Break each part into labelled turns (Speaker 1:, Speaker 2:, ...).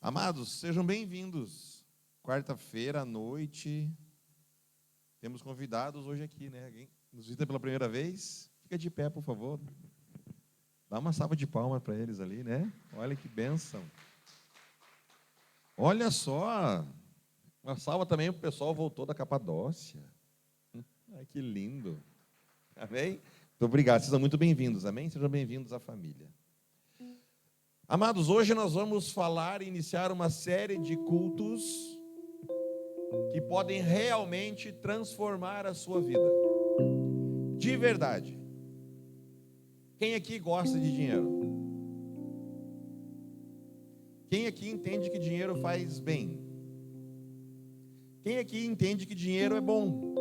Speaker 1: Amados, sejam bem-vindos. Quarta-feira à noite, temos convidados hoje aqui, né? Alguém nos visita pela primeira vez? Fica de pé, por favor. Dá uma salva de palmas para eles ali, né? Olha que bênção. Olha só, uma salva também para o pessoal voltou da Capadócia. Ai, que lindo. Amém? Muito obrigado, vocês são muito bem-vindos, amém? Sejam bem-vindos à família. Amados, hoje nós vamos falar e iniciar uma série de cultos que podem realmente transformar a sua vida. De verdade. Quem aqui gosta de dinheiro? Quem aqui entende que dinheiro faz bem? Quem aqui entende que dinheiro é bom?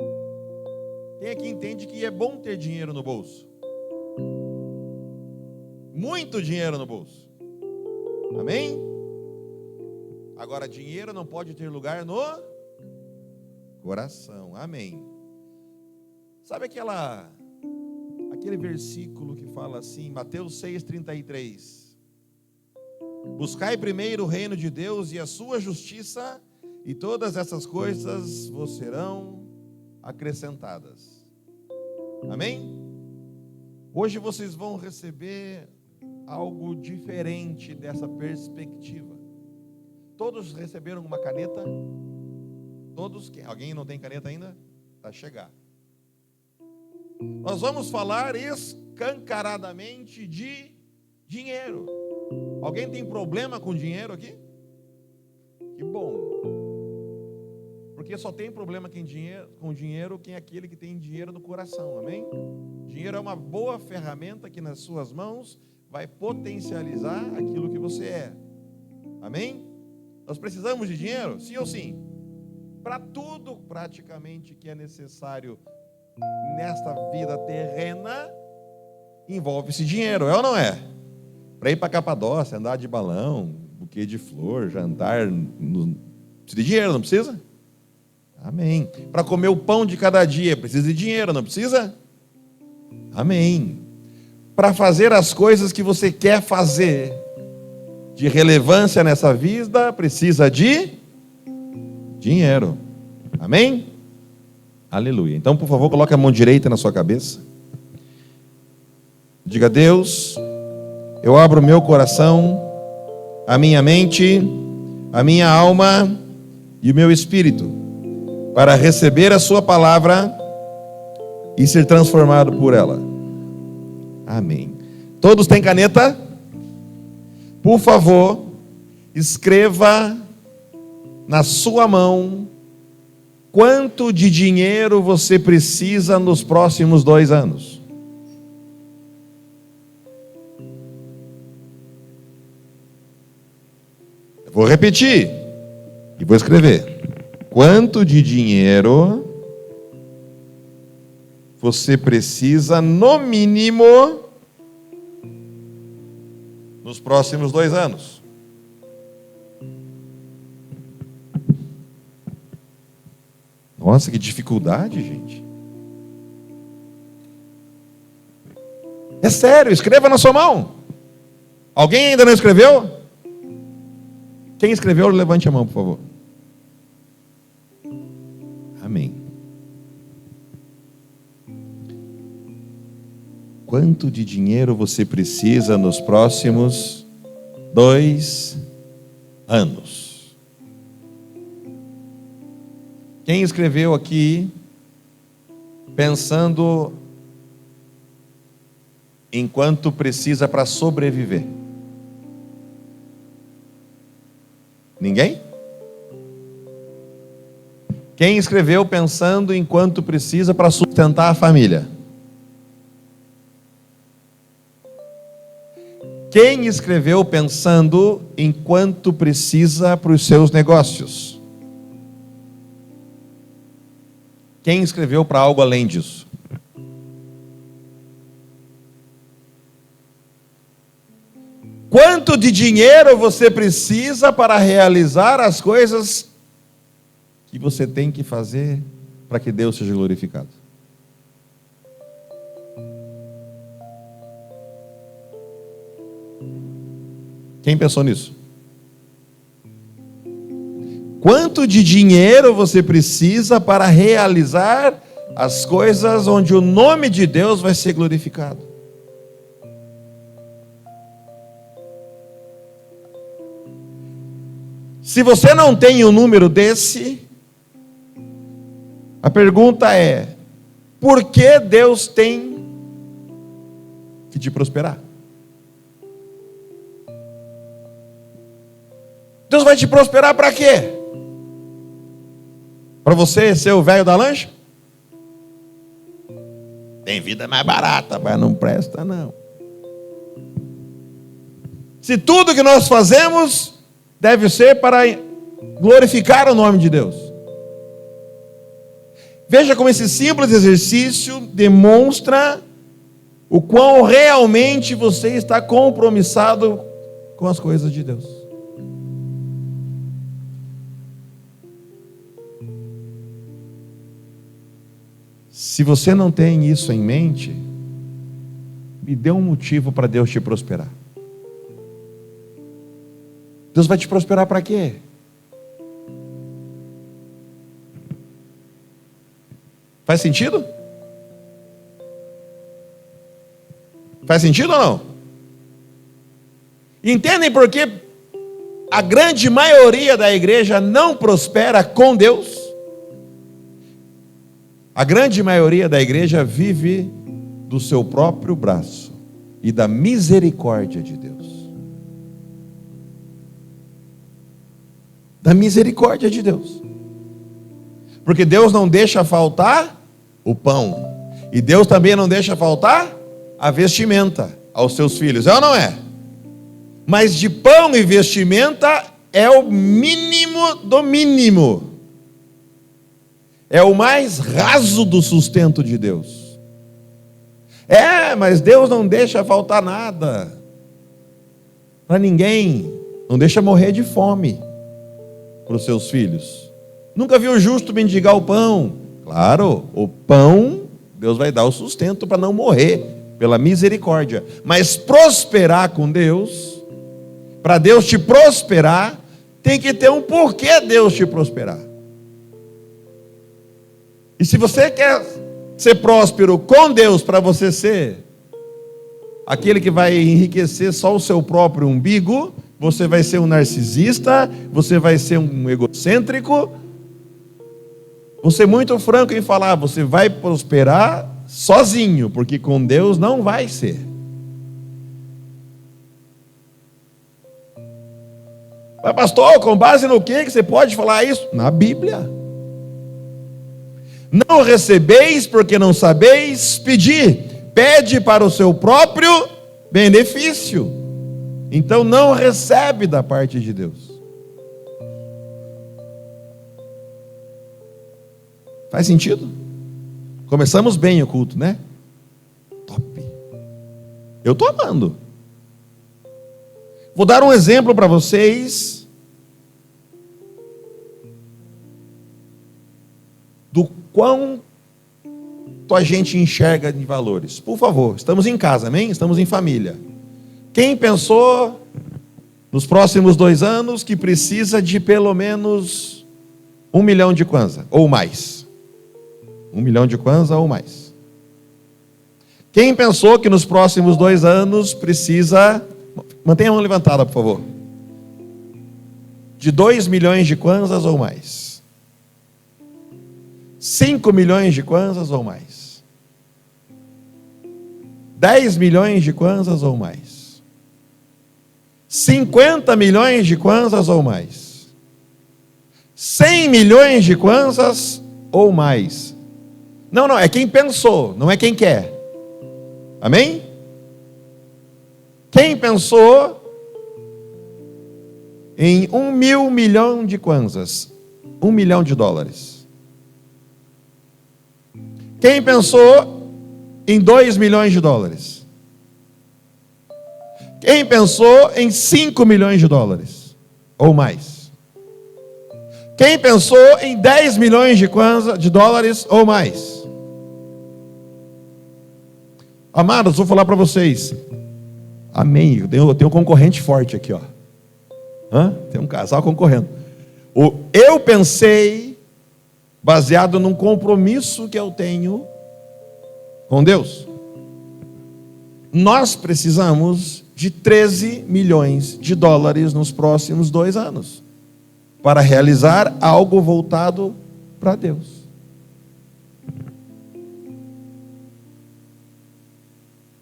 Speaker 1: Quem aqui entende que é bom ter dinheiro no bolso? Muito dinheiro no bolso. Amém? Agora, dinheiro não pode ter lugar no coração. Amém. Sabe aquele versículo que fala assim, Mateus 6,33: buscai primeiro o reino de Deus e a sua justiça, e todas essas coisas vos serão acrescentadas. Amém? Hoje vocês vão receber algo diferente dessa perspectiva. Todos receberam uma caneta? Todos? Alguém não tem caneta ainda? Para chegar. Nós vamos falar escancaradamente de dinheiro. Alguém tem problema com dinheiro aqui? Que bom. Porque só tem problema com dinheiro quem é aquele que tem dinheiro no coração, amém? Dinheiro é uma boa ferramenta que nas suas mãos vai potencializar aquilo que você é. Amém? Nós precisamos de dinheiro? Sim ou sim? Para tudo praticamente que é necessário nesta vida terrena, envolve-se dinheiro, é ou não é? Para ir para Capadócia, andar de balão, buquê de flor, jantar, precisa de dinheiro, não precisa? Amém. Para comer o pão de cada dia, precisa de dinheiro, não precisa? Amém. Para fazer as coisas que você quer fazer de relevância nessa vida, precisa de dinheiro. Amém? Aleluia. Então, por favor, coloque a mão direita na sua cabeça. Diga: Deus, eu abro o meu coração, a minha mente, a minha alma e o meu espírito para receber a sua palavra e ser transformado por ela. Amém. Todos têm caneta? Por favor, escreva na sua mão quanto de dinheiro você precisa nos próximos 2 anos. Eu vou repetir e vou escrever. Quanto de dinheiro você precisa, no mínimo, nos próximos 2 anos? Nossa, que dificuldade, gente. É sério, escreva na sua mão. Alguém ainda não escreveu? Quem escreveu, levante a mão, por favor. Amém. Quanto de dinheiro você precisa nos próximos 2 anos? Quem escreveu aqui pensando em quanto precisa para sobreviver? Ninguém? Quem escreveu pensando em quanto precisa para sustentar a família? Quem escreveu pensando em quanto precisa para os seus negócios? Quem escreveu para algo além disso? Quanto de dinheiro você precisa para realizar as coisas que você tem que fazer para que Deus seja glorificado? Quem pensou nisso? Quanto de dinheiro você precisa para realizar as coisas onde o nome de Deus vai ser glorificado? Se você não tem um número desse, a pergunta é: por que Deus tem que te prosperar? Deus vai te prosperar para quê? Para você ser o velho da lancha? Tem vida mais barata, mas não presta não. Se tudo que nós fazemos deve ser para glorificar o nome de Deus. Veja como esse simples exercício demonstra o quão realmente você está compromissado com as coisas de Deus. Se você não tem isso em mente, me dê um motivo para Deus te prosperar. Deus vai te prosperar para quê? Faz sentido? Faz sentido ou não? Entendem por que a grande maioria da igreja não prospera com Deus? A grande maioria da igreja vive do seu próprio braço e da misericórdia de Deus. Da misericórdia de Deus. Porque Deus não deixa faltar o pão. E Deus também não deixa faltar a vestimenta aos seus filhos. É ou não é? Mas de pão e vestimenta é o mínimo do mínimo. É o mais raso do sustento de Deus. Mas Deus não deixa faltar nada para ninguém. Não deixa morrer de fome para os seus filhos. Nunca viu o justo mendigar o pão. Claro, o pão, Deus vai dar o sustento para não morrer, pela misericórdia. Mas prosperar com Deus, para Deus te prosperar, tem que ter um porquê Deus te prosperar. E se você quer ser próspero com Deus, para você ser aquele que vai enriquecer só o seu próprio umbigo, você vai ser um narcisista, você vai ser um egocêntrico. Vou ser muito franco em falar, você vai prosperar sozinho, porque com Deus não vai ser. Mas pastor, com base no que você pode falar isso? Na Bíblia. Não recebeis porque não sabeis pedir. Pede para o seu próprio benefício. Então não recebe da parte de Deus. Faz sentido? Começamos bem o culto, né? Top. Eu estou amando. Vou dar um exemplo para vocês do quanto a gente enxerga de valores. Por favor, estamos em casa, amém? Estamos em família. Quem pensou nos próximos 2 anos que precisa de pelo menos 1 milhão de kwanza ou mais? 1 milhão de kwanza ou mais? Quem pensou que nos próximos 2 anos precisa, mantenha a mão levantada, por favor, de 2 milhões de kwanzas ou mais? 5 milhões de kwanzas ou mais? 10 milhões de kwanzas ou mais? 50 milhões de kwanzas ou mais? 100 milhões de kwanzas ou mais? Não, é quem pensou, não é quem quer. Amém? Quem pensou em 1.000 milhões de kwanzas? 1 milhão de dólares. Quem pensou em 2 milhões de dólares? Quem pensou em 5 milhões de dólares ou mais? Quem pensou em 10 milhões de dólares ou mais? Amados, vou falar para vocês. Amém. Eu tenho um concorrente forte aqui, ó. Tem um casal concorrendo. Eu pensei, baseado num compromisso que eu tenho com Deus. Nós precisamos de 13 milhões de dólares nos próximos 2 anos para realizar algo voltado para Deus.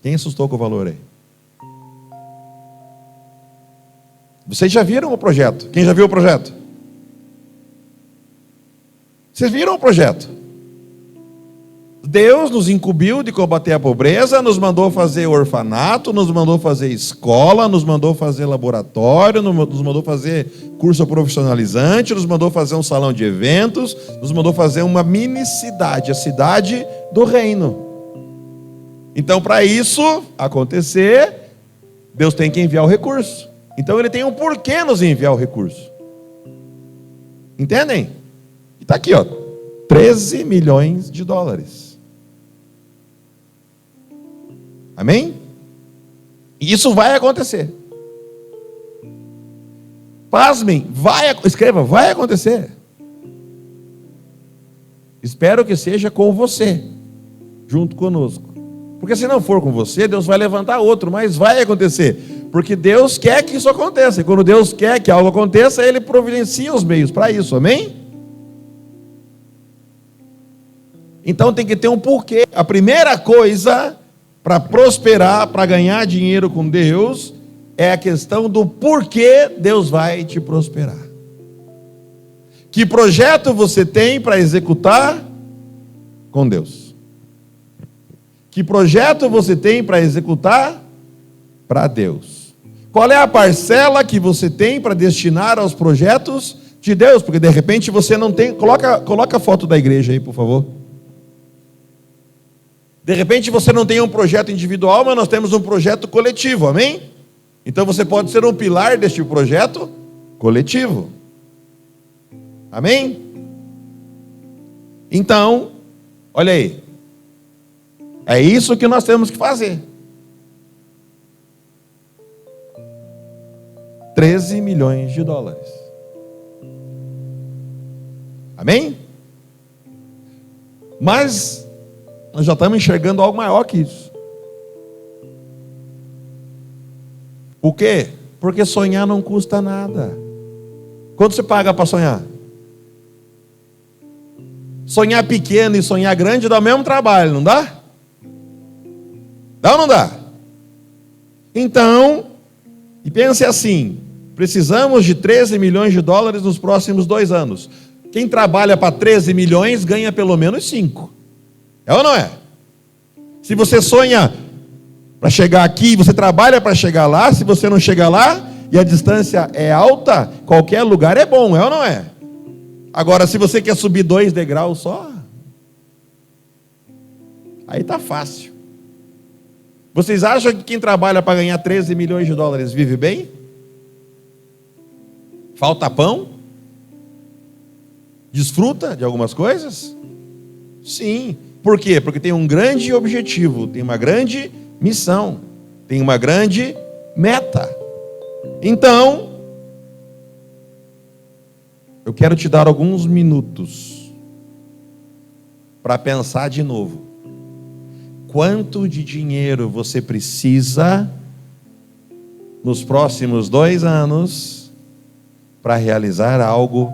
Speaker 1: Quem assustou com o valor aí? Vocês já viram o projeto? Quem já viu o projeto? Vocês viram o projeto? Deus nos incumbiu de combater a pobreza, nos mandou fazer orfanato, nos mandou fazer escola, nos mandou fazer laboratório, nos mandou fazer curso profissionalizante, nos mandou fazer um salão de eventos, nos mandou fazer uma mini cidade, a cidade do reino. Então, para isso acontecer, Deus tem que enviar o recurso. Então, Ele tem um porquê nos enviar o recurso. Entendem? E está aqui, ó, 13 milhões de dólares. Amém? E isso vai acontecer. Pasmem, escreva, vai acontecer. Espero que seja com você, junto conosco. Porque se não for com você, Deus vai levantar outro, mas vai acontecer. Porque Deus quer que isso aconteça. E quando Deus quer que algo aconteça, Ele providencia os meios para isso, amém? Então tem que ter um porquê. A primeira coisa para prosperar, para ganhar dinheiro com Deus, é a questão do porquê Deus vai te prosperar. Que projeto você tem para executar com Deus? Que projeto você tem para executar para Deus? Qual é a parcela que você tem para destinar aos projetos de Deus? Porque de repente você não tem. Coloca a foto da igreja aí, por favor. De repente você não tem um projeto individual, mas nós temos um projeto coletivo, amém? Então você pode ser um pilar deste projeto coletivo. Amém? Então, olha aí. É isso que nós temos que fazer. 13 milhões de dólares. Amém? Mas nós já estamos enxergando algo maior que isso. O quê? Porque sonhar não custa nada. Quanto você paga para sonhar? Sonhar pequeno e sonhar grande dá o mesmo trabalho, não dá? Dá ou não dá? Então, e pense assim, precisamos de 13 milhões de dólares nos próximos 2 anos. Quem trabalha para 13 milhões ganha pelo menos 5. É ou não é? Se você sonha para chegar aqui, você trabalha para chegar lá, se você não chegar lá e a distância é alta, qualquer lugar é bom, é ou não é? Agora, se você quer subir 2 degraus só, aí tá fácil. Vocês acham que quem trabalha para ganhar 13 milhões de dólares vive bem? Falta pão? Desfruta de algumas coisas? Sim. Por quê? Porque tem um grande objetivo, tem uma grande missão, tem uma grande meta. Então, eu quero te dar alguns minutos para pensar de novo. Quanto de dinheiro você precisa nos próximos 2 anos para realizar algo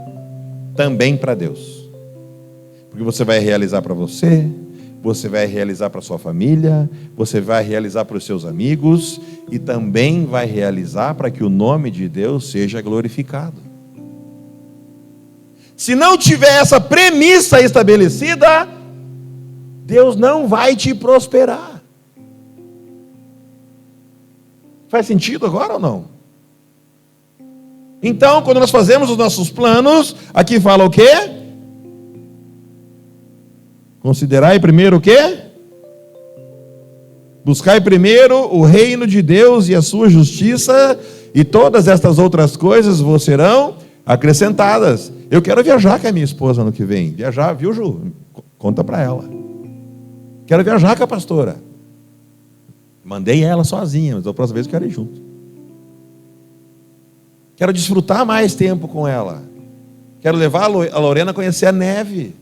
Speaker 1: também para Deus? Porque você vai realizar para você, você vai realizar para sua família, você vai realizar para os seus amigos e também vai realizar para que o nome de Deus seja glorificado. Se não tiver essa premissa estabelecida, Deus não vai te prosperar. Faz sentido agora ou não? Então, quando nós fazemos os nossos planos, aqui fala o quê? Considerai primeiro o quê? Buscai primeiro o reino de Deus e a sua justiça, e todas estas outras coisas vos serão acrescentadas. Eu quero viajar com a minha esposa ano que vem. Viajar, viu, Ju? Conta para ela. Quero viajar com a pastora. Mandei ela sozinha, mas da próxima vez eu quero ir junto. Quero desfrutar mais tempo com ela. Quero levar a Lorena a conhecer a neve.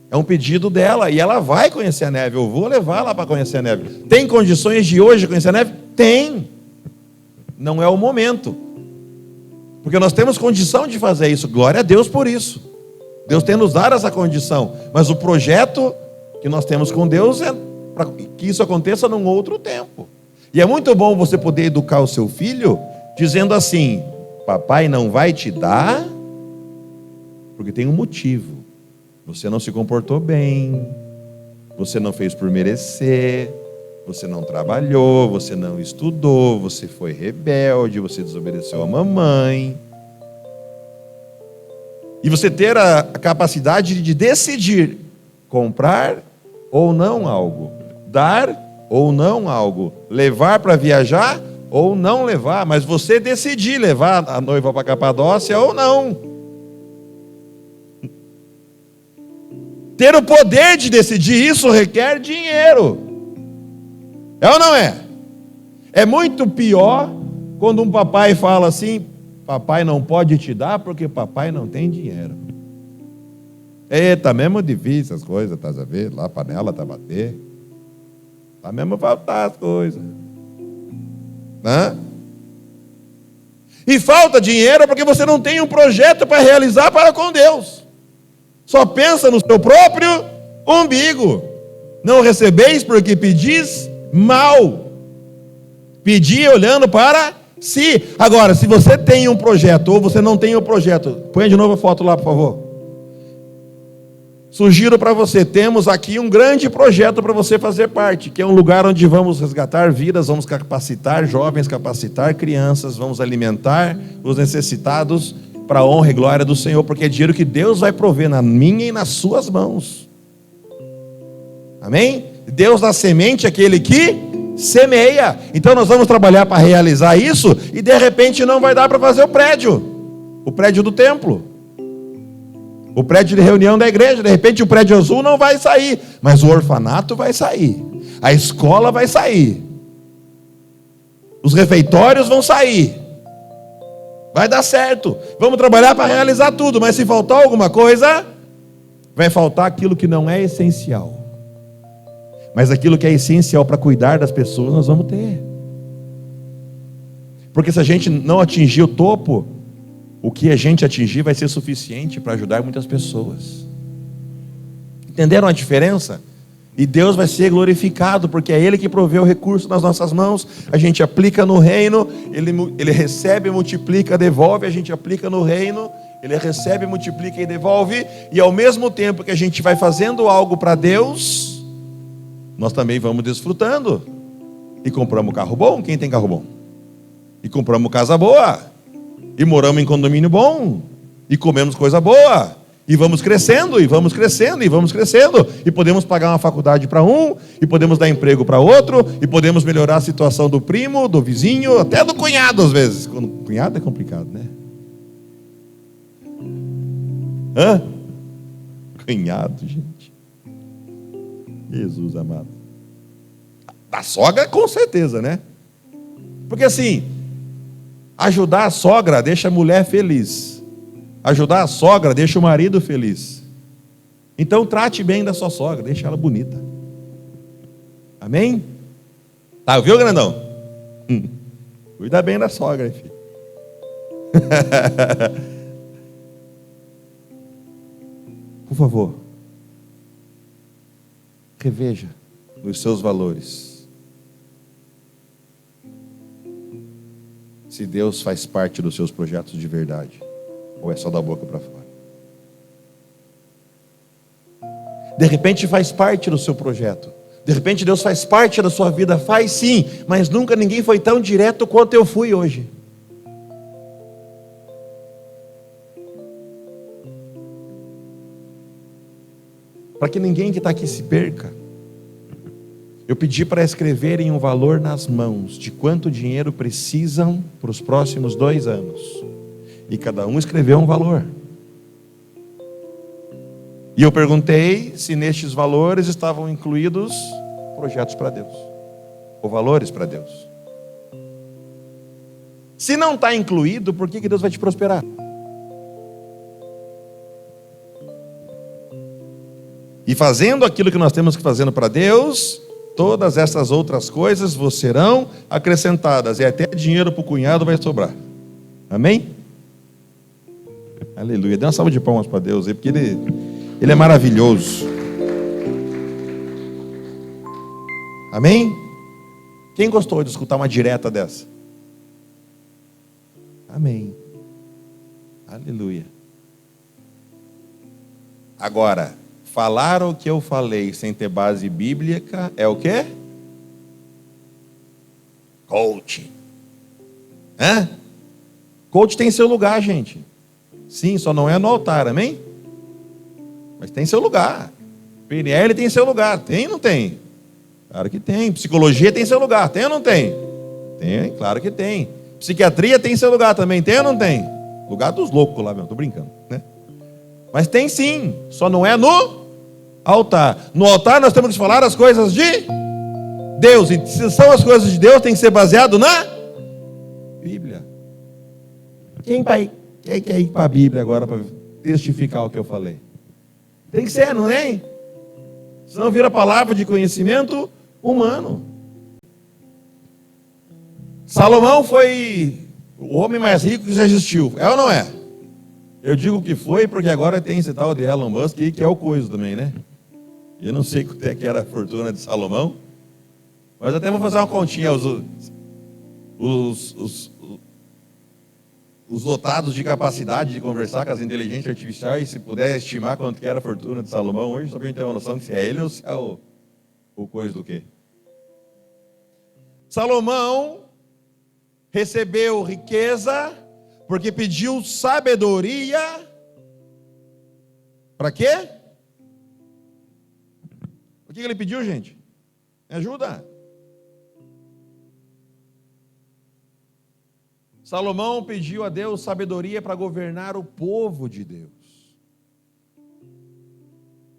Speaker 1: É um pedido dela, e ela vai conhecer a neve. Eu vou levar ela para conhecer a neve. Tem condições de hoje conhecer a neve? Tem. Não é o momento. Porque nós temos condição de fazer isso. Glória a Deus por isso. Deus tem nos dado essa condição. Mas o projeto que nós temos com Deus é para que isso aconteça num outro tempo. E é muito bom você poder educar o seu filho dizendo assim: papai não vai te dar porque tem um motivo. Você não se comportou bem, você não fez por merecer, você não trabalhou, você não estudou, você foi rebelde, você desobedeceu a mamãe. E você ter a capacidade de decidir comprar ou não algo, dar ou não algo, levar para viajar ou não levar, mas você decidir levar a noiva para Capadócia ou não. Ter o poder de decidir isso requer dinheiro. É ou não é? É muito pior quando um papai fala assim: papai não pode te dar porque papai não tem dinheiro. Eita, mesmo difícil as coisas, tá a ver? Lá a panela tá a bater. Tá mesmo faltar as coisas. Hã? E falta dinheiro porque você não tem um projeto para realizar para com Deus. Só pensa no seu próprio umbigo. Não recebeis porque pedis mal. Pedir olhando para si. Agora, se você tem um projeto ou você não tem um projeto, põe de novo a foto lá, por favor. Sugiro para você, temos aqui um grande projeto para você fazer parte, que é um lugar onde vamos resgatar vidas, vamos capacitar jovens, capacitar crianças, vamos alimentar os necessitados para a honra e glória do Senhor, porque é dinheiro que Deus vai prover na minha e nas suas mãos. Amém? Deus dá semente àquele que semeia. Então nós vamos trabalhar para realizar isso, e de repente não vai dar para fazer o prédio do templo, o prédio de reunião da igreja. De repente o prédio azul não vai sair, mas o orfanato vai sair, a escola vai sair, os refeitórios vão sair. Vai dar certo. Vamos trabalhar para realizar tudo, mas se faltar alguma coisa, vai faltar aquilo que não é essencial. Mas aquilo que é essencial para cuidar das pessoas, nós vamos ter. Porque se a gente não atingir o topo, o que a gente atingir vai ser suficiente para ajudar muitas pessoas. Entenderam a diferença? E Deus vai ser glorificado, porque é Ele que provê o recurso nas nossas mãos. A gente aplica no reino, Ele recebe, multiplica, devolve. A gente aplica no reino, Ele recebe, multiplica e devolve. E ao mesmo tempo que a gente vai fazendo algo para Deus, nós também vamos desfrutando. E compramos carro bom. Quem tem carro bom? E compramos casa boa. E moramos em condomínio bom. E comemos coisa boa. E vamos crescendo, e vamos crescendo, e vamos crescendo. E podemos pagar uma faculdade para um, e podemos dar emprego para outro, e podemos melhorar a situação do primo, do vizinho, até do cunhado às vezes. Quando cunhado é complicado, né? Hã? Cunhado, gente. Jesus amado. Da sogra, com certeza, né? Porque assim, ajudar a sogra deixa a mulher feliz. Ajudar a sogra deixa o marido feliz. Então trate bem da sua sogra, deixa ela bonita. Amém? Tá, viu, grandão? Cuida bem da sogra, hein, filho. Por favor, reveja os seus valores. Se Deus faz parte dos seus projetos de verdade, ou é só da boca para fora? De repente faz parte do seu projeto. De repente Deus faz parte da sua vida. Faz sim, mas nunca ninguém foi tão direto quanto eu fui hoje. Para que ninguém que está aqui se perca, eu pedi para escreverem um valor nas mãos de quanto dinheiro precisam para os próximos 2 anos. E cada um escreveu um valor. E eu perguntei se nestes valores estavam incluídos projetos para Deus, ou valores para Deus. Se não está incluído, por que Deus vai te prosperar? E fazendo aquilo que nós temos que fazer para Deus, todas essas outras coisas vos serão acrescentadas. E até dinheiro para o cunhado vai sobrar. Amém? Aleluia. Dê uma salva de palmas para Deus aí, porque Ele é maravilhoso. Amém? Quem gostou de escutar uma direta dessa? Amém. Aleluia. Agora, falar o que eu falei sem ter base bíblica é o quê? Coach. Hã? Coach tem seu lugar, gente. Sim, só não é no altar, amém? Mas tem seu lugar. PNL tem seu lugar. Tem ou não tem? Claro que tem. Psicologia tem seu lugar. Tem ou não tem? Tem, claro que tem. Psiquiatria tem seu lugar também. Tem ou não tem? Lugar dos loucos lá, meu. Tô brincando, né? Mas tem sim. Só não é no altar. No altar nós temos que falar as coisas de Deus. E se são as coisas de Deus, tem que ser baseado na Bíblia. Quem quer ir para a Bíblia agora para testificar o que eu falei? Tem que ser, não é? Senão vira palavra de conhecimento humano. Salomão foi o homem mais rico que já existiu. É ou não é? Eu digo que foi porque agora tem esse tal de Elon Musk aí, que é o coisa também, né? Eu não sei quanto é que era a fortuna de Salomão, mas até vou fazer uma continha. Os dotados de capacidade de conversar com as inteligências artificiais, se puder estimar quanto que era a fortuna de Salomão hoje, só para a gente ter uma noção de se é ele ou se é o coisa do quê. Salomão recebeu riqueza porque pediu sabedoria. Para quê? O que ele pediu, gente? Me ajuda. Salomão pediu a Deus sabedoria para governar o povo de Deus.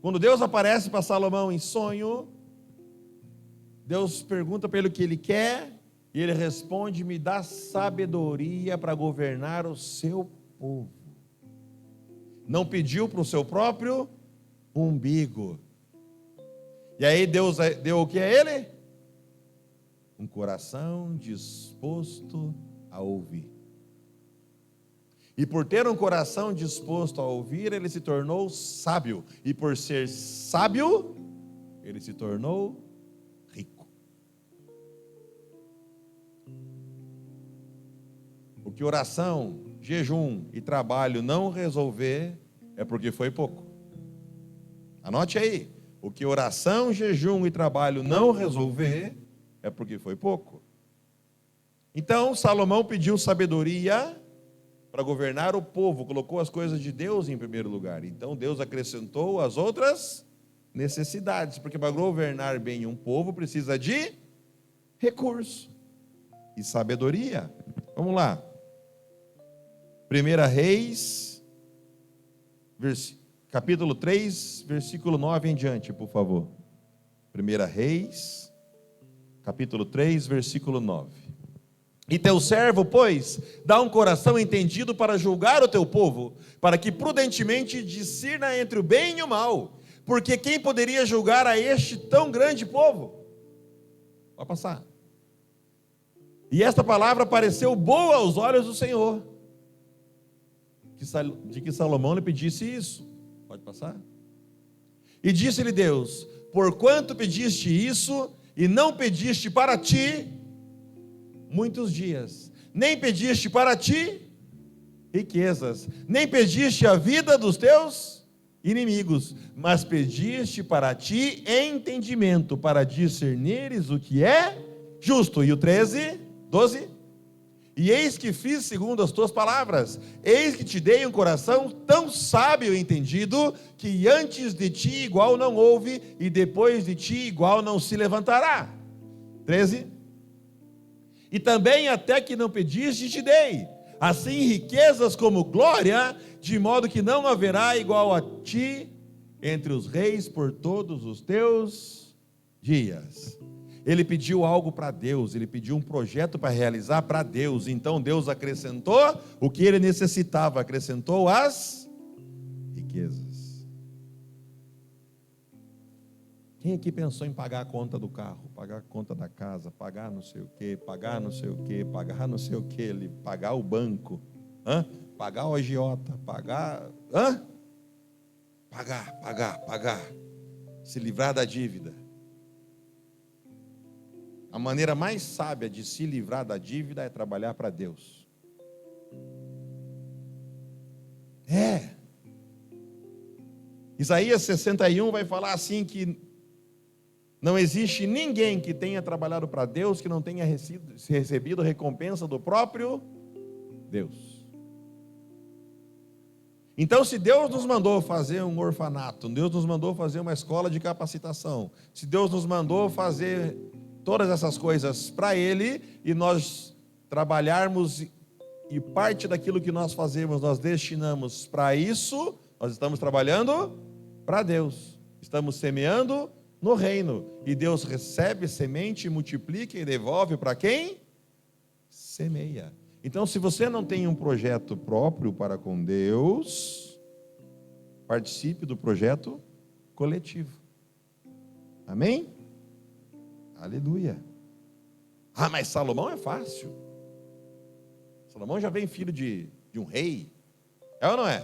Speaker 1: Quando Deus aparece para Salomão em sonho, Deus pergunta para ele o que ele quer, e ele responde: me dá sabedoria para governar o seu povo. Não pediu para o seu próprio umbigo. E aí Deus deu o que a ele? Um coração disposto a ouvir. E por ter um coração disposto a ouvir, ele se tornou sábio. E por ser sábio, ele se tornou rico. O que oração, jejum e trabalho não resolver é porque foi pouco. Anote aí. O que oração, jejum e trabalho não resolver é porque foi pouco. Então, Salomão pediu sabedoria para governar o povo, colocou as coisas de Deus em primeiro lugar. Então, Deus acrescentou as outras necessidades, porque para governar bem um povo precisa de recurso e sabedoria. Vamos lá. 1 Reis, capítulo 3, versículo 9 em diante, por favor. 1 Reis, capítulo 3, versículo 9. E teu servo, pois, dá um coração entendido para julgar o teu povo, para que prudentemente discirna entre o bem e o mal, porque quem poderia julgar a este tão grande povo? Pode passar. E esta palavra pareceu boa aos olhos do Senhor, de que Salomão lhe pedisse isso. Pode passar. E disse-lhe Deus: porquanto pediste isso, e não pediste para ti muitos dias, nem pediste para ti riquezas, nem pediste a vida dos teus inimigos, mas pediste para ti entendimento, para discernires o que é justo. E o 13, 12. E eis que fiz segundo as tuas palavras, eis que te dei um coração tão sábio e entendido, que antes de ti igual não houve, e depois de ti igual não se levantará. 13. E também até que não pediste, te dei, assim riquezas como glória, de modo que não haverá igual a ti entre os reis por todos os teus dias. Ele pediu algo para Deus, ele pediu um projeto para realizar para Deus. Então Deus acrescentou o que ele necessitava, acrescentou as riquezas. Quem aqui pensou em pagar a conta do carro, pagar a conta da casa, pagar não sei o quê, pagar não sei o quê, pagar não sei o quê, pagar o banco, pagar o agiota, pagar, pagar, se livrar da dívida. A maneira mais sábia de se livrar da dívida é trabalhar para Deus. Isaías 61 vai falar assim que não existe ninguém que tenha trabalhado para Deus que não tenha recebido recompensa do próprio Deus. Então, se Deus nos mandou fazer um orfanato, Deus nos mandou fazer uma escola de capacitação, se Deus nos mandou fazer todas essas coisas para Ele, e nós trabalharmos, e parte daquilo que nós fazemos, nós destinamos para isso, nós estamos trabalhando para Deus, estamos semeando no reino, e Deus recebe semente, multiplica e devolve para quem? Semeia. Então, se você não tem um projeto próprio para com Deus, participe do projeto coletivo. Amém? Aleluia. Mas Salomão é fácil. Salomão já vem filho de um rei. É ou não é?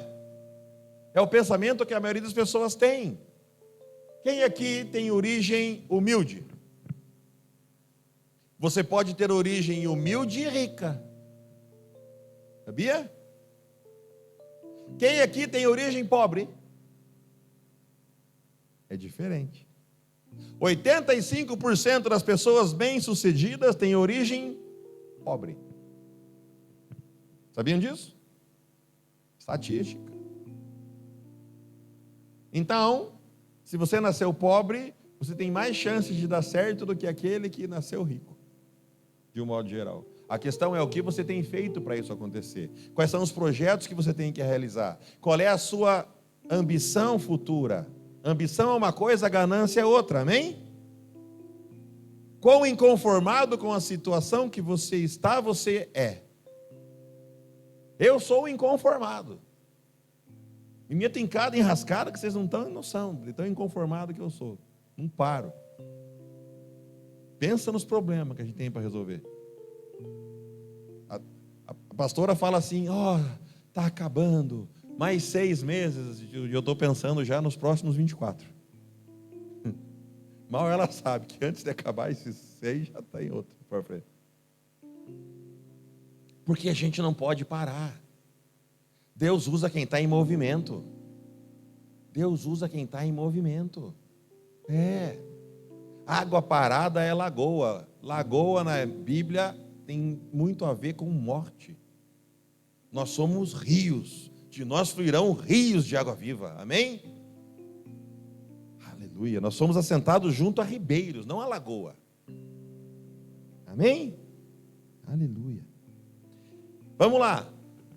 Speaker 1: É o pensamento que a maioria das pessoas tem. Quem aqui tem origem humilde? Você pode ter origem humilde e rica. Sabia? Quem aqui tem origem pobre? É diferente. 85% das pessoas bem-sucedidas têm origem pobre. Sabiam disso? Estatística. Então, se você nasceu pobre, você tem mais chances de dar certo do que aquele que nasceu rico, de um modo geral. A questão é o que você tem feito para isso acontecer. Quais são os projetos que você tem que realizar? Qual é a sua ambição futura? Ambição é uma coisa, ganância é outra, amém? Quão inconformado com a situação que você está, você é. Eu sou inconformado. Me meto em cada enrascada que vocês não estão em noção, de tão inconformado que eu sou. Não paro. Pensa nos problemas que a gente tem para resolver. A pastora fala assim, está acabando, mais 6 meses, e eu estou pensando já nos próximos 24. Mal ela sabe que antes de acabar esses 6, já está em outro para frente. Porque a gente não pode parar. Deus usa quem está em movimento. Deus usa quem está em movimento. Água parada é lagoa. Lagoa na Bíblia tem muito a ver com morte. Nós somos rios, de nós fluirão rios de água viva, amém? Aleluia, nós somos assentados junto a ribeiros, não a lagoa, amém? Aleluia. Vamos lá,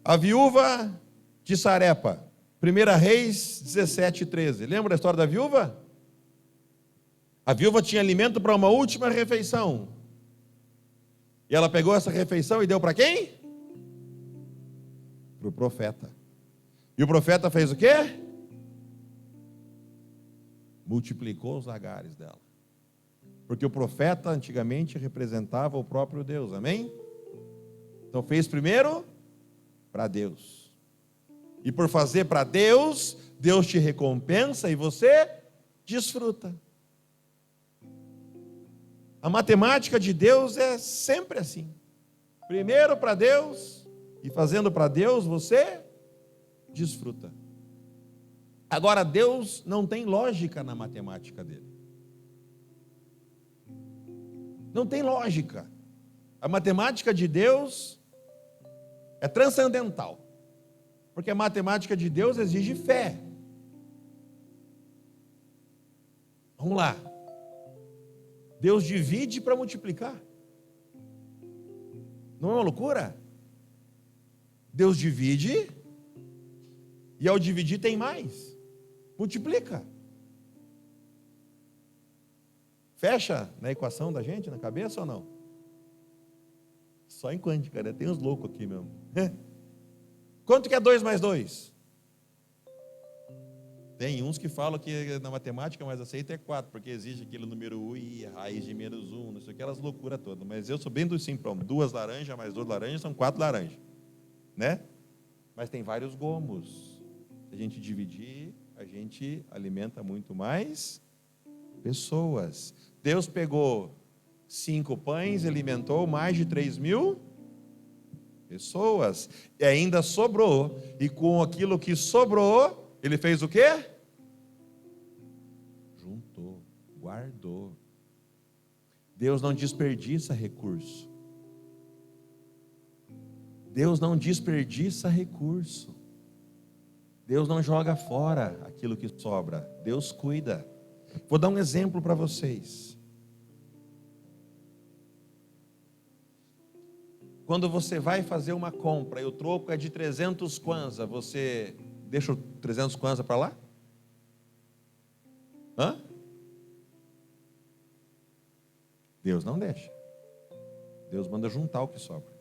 Speaker 1: a viúva de Sarepa, 1 Reis 17:13, lembra da história da viúva? A viúva tinha alimento para uma última refeição, e ela pegou essa refeição e deu para quem? Para o profeta. E o profeta fez o quê? Multiplicou os lagares dela. Porque o profeta antigamente representava o próprio Deus, amém? Então fez primeiro para Deus. E por fazer para Deus, Deus te recompensa e você desfruta. A matemática de Deus é sempre assim. Primeiro para Deus, e fazendo para Deus, você desfruta. Agora, Deus não tem lógica na matemática dele. Não tem lógica. A matemática de Deus é transcendental. Porque a matemática de Deus exige fé. Vamos lá. Deus divide para multiplicar. Não é uma loucura? Deus divide, e ao dividir tem mais. Multiplica. Fecha na equação da gente, na cabeça ou não? Só em quântica, né? Tem uns loucos aqui mesmo. Quanto que é 2 mais 2? Tem uns que falam que na matemática mais aceita é 4, porque existe aquele número U e raiz de menos 1, não sei o que, aquelas loucuras todas. Mas eu sou bem do simplão. 2 laranjas mais 2 laranjas são 4 laranjas. Né? Mas tem vários gomos. Se a gente dividir, a gente alimenta muito mais pessoas. Deus pegou 5 pães e alimentou mais de 3.000 pessoas. E ainda sobrou. E com aquilo que sobrou, ele fez o quê? Juntou, guardou. Deus não desperdiça recurso. Deus não desperdiça recurso. Deus não joga fora aquilo que sobra. Deus cuida. Vou dar um exemplo para vocês. Quando você vai fazer uma compra e o troco é de 300 kwanza, você deixa o 300 kwanza para lá? Hã? Deus não deixa. Deus manda juntar o que sobra.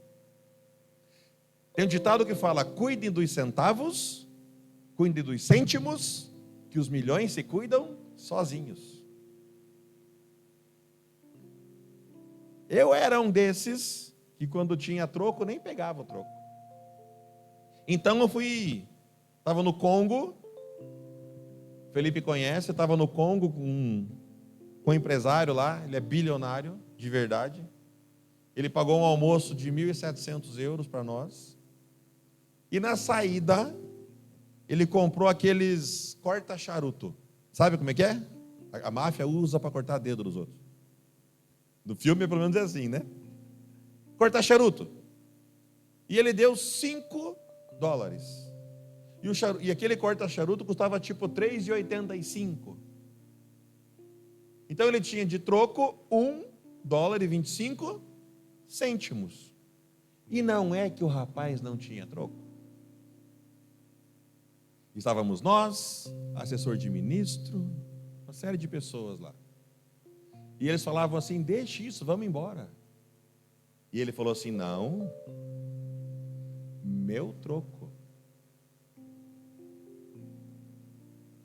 Speaker 1: Tem um ditado que fala: cuidem dos centavos, cuidem dos cêntimos, que os milhões se cuidam sozinhos. Eu era um desses que quando tinha troco, nem pegava o troco. Então eu estava no Congo, Felipe conhece, eu estava no Congo com um empresário lá, ele é bilionário, de verdade. Ele pagou um almoço de 1.700 euros para nós. E na saída, ele comprou aqueles corta-charuto. Sabe como é que é? A máfia usa para cortar dedo dos outros. No filme, pelo menos é assim, né? Corta-charuto. E ele deu $5. E aquele corta-charuto custava tipo $3,85. Então ele tinha de troco $1,25. E não é que o rapaz não tinha troco. Estávamos nós, assessor de ministro, uma série de pessoas lá. E eles falavam assim: deixe isso, vamos embora. E ele falou assim: não, meu troco.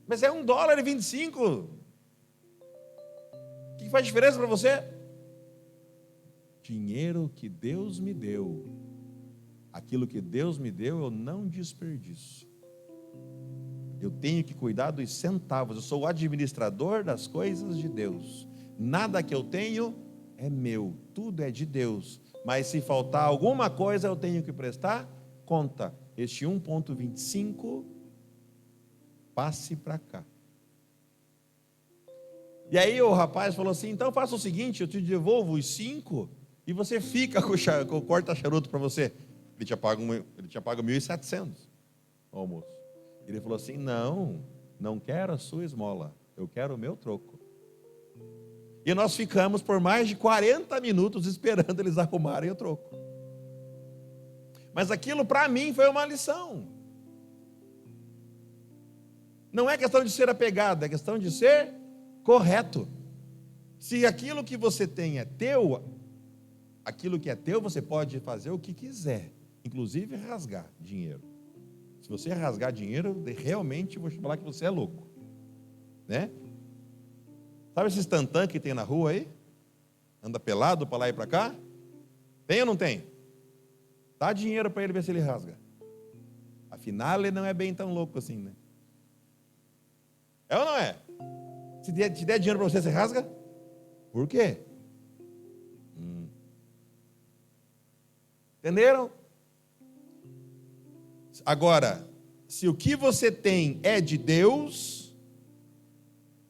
Speaker 1: Mas é $1,25. O que faz diferença para você? Dinheiro que Deus me deu. Aquilo que Deus me deu, eu não desperdiço. Eu tenho que cuidar dos centavos. Eu sou o administrador das coisas de Deus. Nada que eu tenho é meu. Tudo é de Deus. Mas se faltar alguma coisa, eu tenho que prestar conta. Este 1,25 passe para cá. E aí o rapaz falou assim: então faça o seguinte, eu te devolvo os 5 e você fica com o corta-charuto para você. Ele tinha pago 1.700 o almoço. Ele falou assim: não quero a sua esmola, eu quero o meu troco. E nós ficamos por mais de 40 minutos esperando eles arrumarem o troco. Mas aquilo para mim foi uma lição. Não é questão de ser apegado, é questão de ser correto. Se aquilo que você tem é teu, aquilo que é teu você pode fazer o que quiser, inclusive rasgar dinheiro. Se você rasgar dinheiro, realmente vou te falar que você é louco, né? Sabe esses tantã que tem na rua aí? Anda pelado para lá e para cá? Tem ou não tem? Dá dinheiro para ele ver se ele rasga. Afinal, ele não é bem tão louco assim, né? É ou não é? Se te der dinheiro para você, você rasga? Por quê? Entenderam? Agora, se o que você tem é de Deus,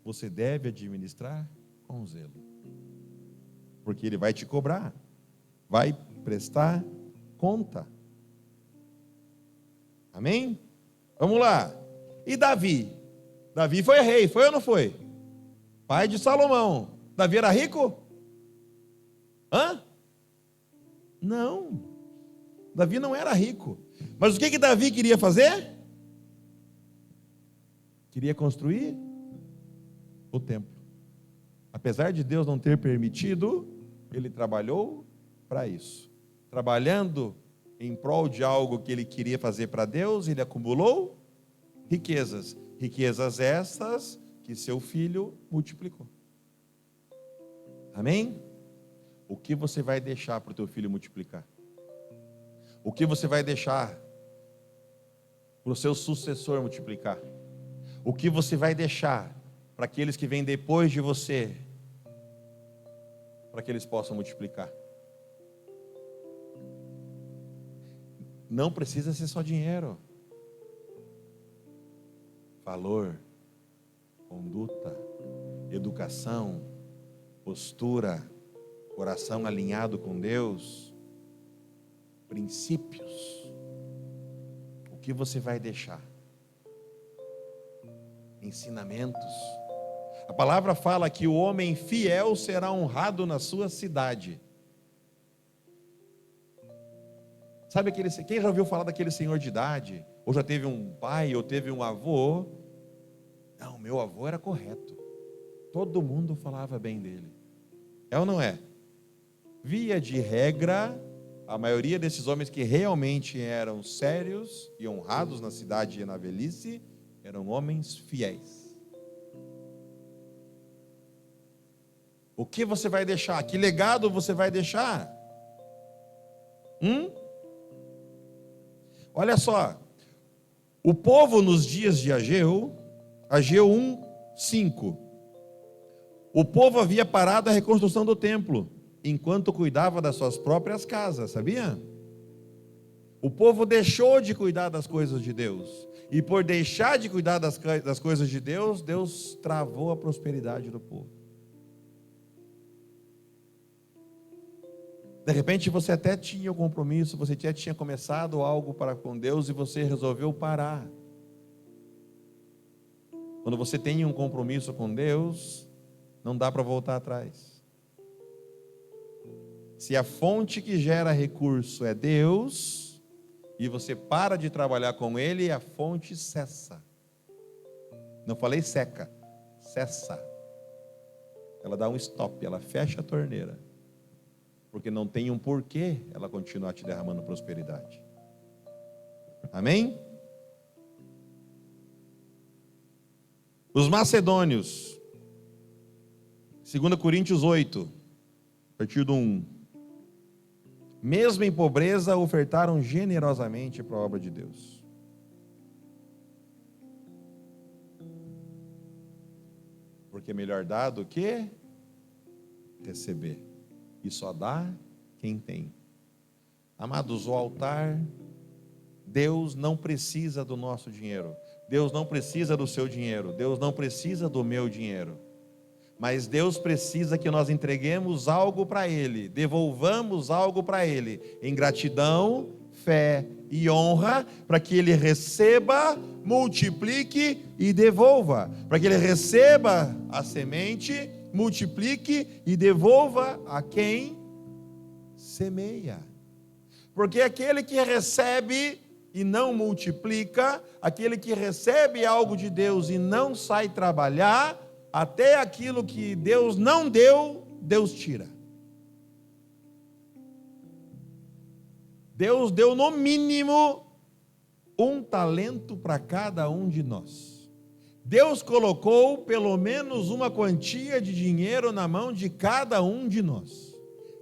Speaker 1: você deve administrar com zelo. Porque Ele vai te cobrar, vai prestar conta. Amém? Vamos lá. E Davi? Davi foi rei, foi ou não foi? Pai de Salomão. Davi era rico? Hã? Não. Davi não era rico. Mas o que Davi queria fazer? Queria construir o templo. apesar de Deus não ter permitido, ele trabalhou para isso. Trabalhando em prol de algo que ele queria fazer para Deus, ele acumulou riquezas. Riquezas estas que seu filho multiplicou. Amém? O que você vai deixar para o teu filho multiplicar? O que você vai deixar para o seu sucessor multiplicar? O que você vai deixar para aqueles que vêm depois de você, para que eles possam multiplicar? Não precisa ser só dinheiro. Valor, conduta, educação, postura, coração alinhado com Deus, princípios. O que você vai deixar? Ensinamentos. A palavra fala que o homem fiel será honrado na sua cidade. Sabe quem já ouviu falar daquele senhor de idade? Ou já teve um pai, ou teve um avô? Não, meu avô era correto. Todo mundo falava bem dele. É ou não é? Via de regra, a maioria desses homens que realmente eram sérios e honrados na cidade e na velhice, eram homens fiéis. O que você vai deixar? Que legado você vai deixar? Olha só, o povo nos dias de Ageu 1:5, o povo havia parado a reconstrução do templo, enquanto cuidava das suas próprias casas, sabia? O povo deixou de cuidar das coisas de Deus, e por deixar de cuidar das coisas de Deus, Deus travou a prosperidade do povo. De repente você até tinha o compromisso, você até tinha começado algo para com Deus e você resolveu parar. Quando você tem um compromisso com Deus, não dá para voltar atrás. Se a fonte que gera recurso é Deus, e você para de trabalhar com Ele, a fonte cessa. Não falei seca, cessa. Ela dá um stop, ela fecha a torneira. Porque não tem um porquê ela continuar te derramando prosperidade. Amém? Os macedônios, 2 Coríntios 8, a partir do 1. Mesmo em pobreza, ofertaram generosamente para a obra de Deus. Porque é melhor dar do que receber. E só dá quem tem. Amados, o altar, Deus não precisa do nosso dinheiro. Deus não precisa do seu dinheiro. Deus não precisa do meu dinheiro. Mas Deus precisa que nós entreguemos algo para Ele, devolvamos algo para Ele, em gratidão, fé e honra, para que Ele receba, multiplique e devolva. Para que Ele receba a semente, multiplique e devolva a quem semeia. Porque aquele que recebe e não multiplica, aquele que recebe algo de Deus e não sai trabalhar, até aquilo que Deus não deu, Deus tira. Deus deu no mínimo um talento para cada um de nós. Deus colocou pelo menos uma quantia de dinheiro na mão de cada um de nós.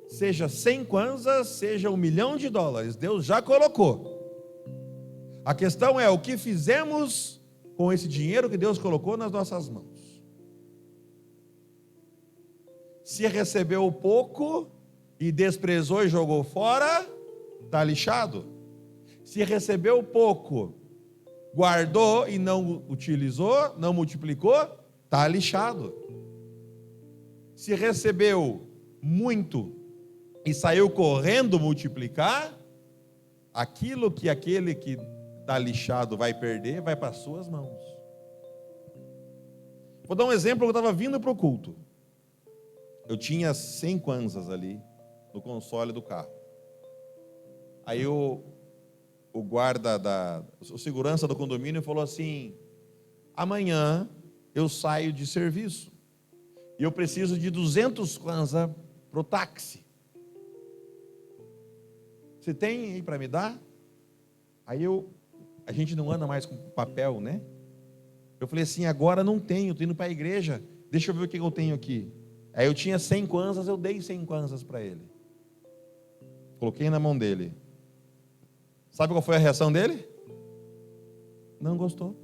Speaker 1: Seja 100 kwanzas, seja $1 milhão, Deus já colocou. A questão é o que fizemos com esse dinheiro que Deus colocou nas nossas mãos. Se recebeu pouco e desprezou e jogou fora, está lixado. Se recebeu pouco, guardou e não utilizou, não multiplicou, está lixado. Se recebeu muito e saiu correndo multiplicar, aquilo que aquele que está lixado vai perder, vai para as suas mãos. Vou dar um exemplo, eu estava vindo para o culto. Eu tinha 100 kwanzas ali no console do carro. Aí o guarda o segurança do condomínio falou assim: amanhã eu saio de serviço. e eu preciso de 200 kwanza para o táxi. Você tem aí para me dar? Aí a gente não anda mais com papel, né? Eu falei assim, agora não tenho, estou indo para a igreja, deixa eu ver o que eu tenho aqui. Aí eu tinha 100 kwanzas, eu dei 100 kwanzas para ele. Coloquei na mão dele. Sabe qual foi a reação dele? Não gostou.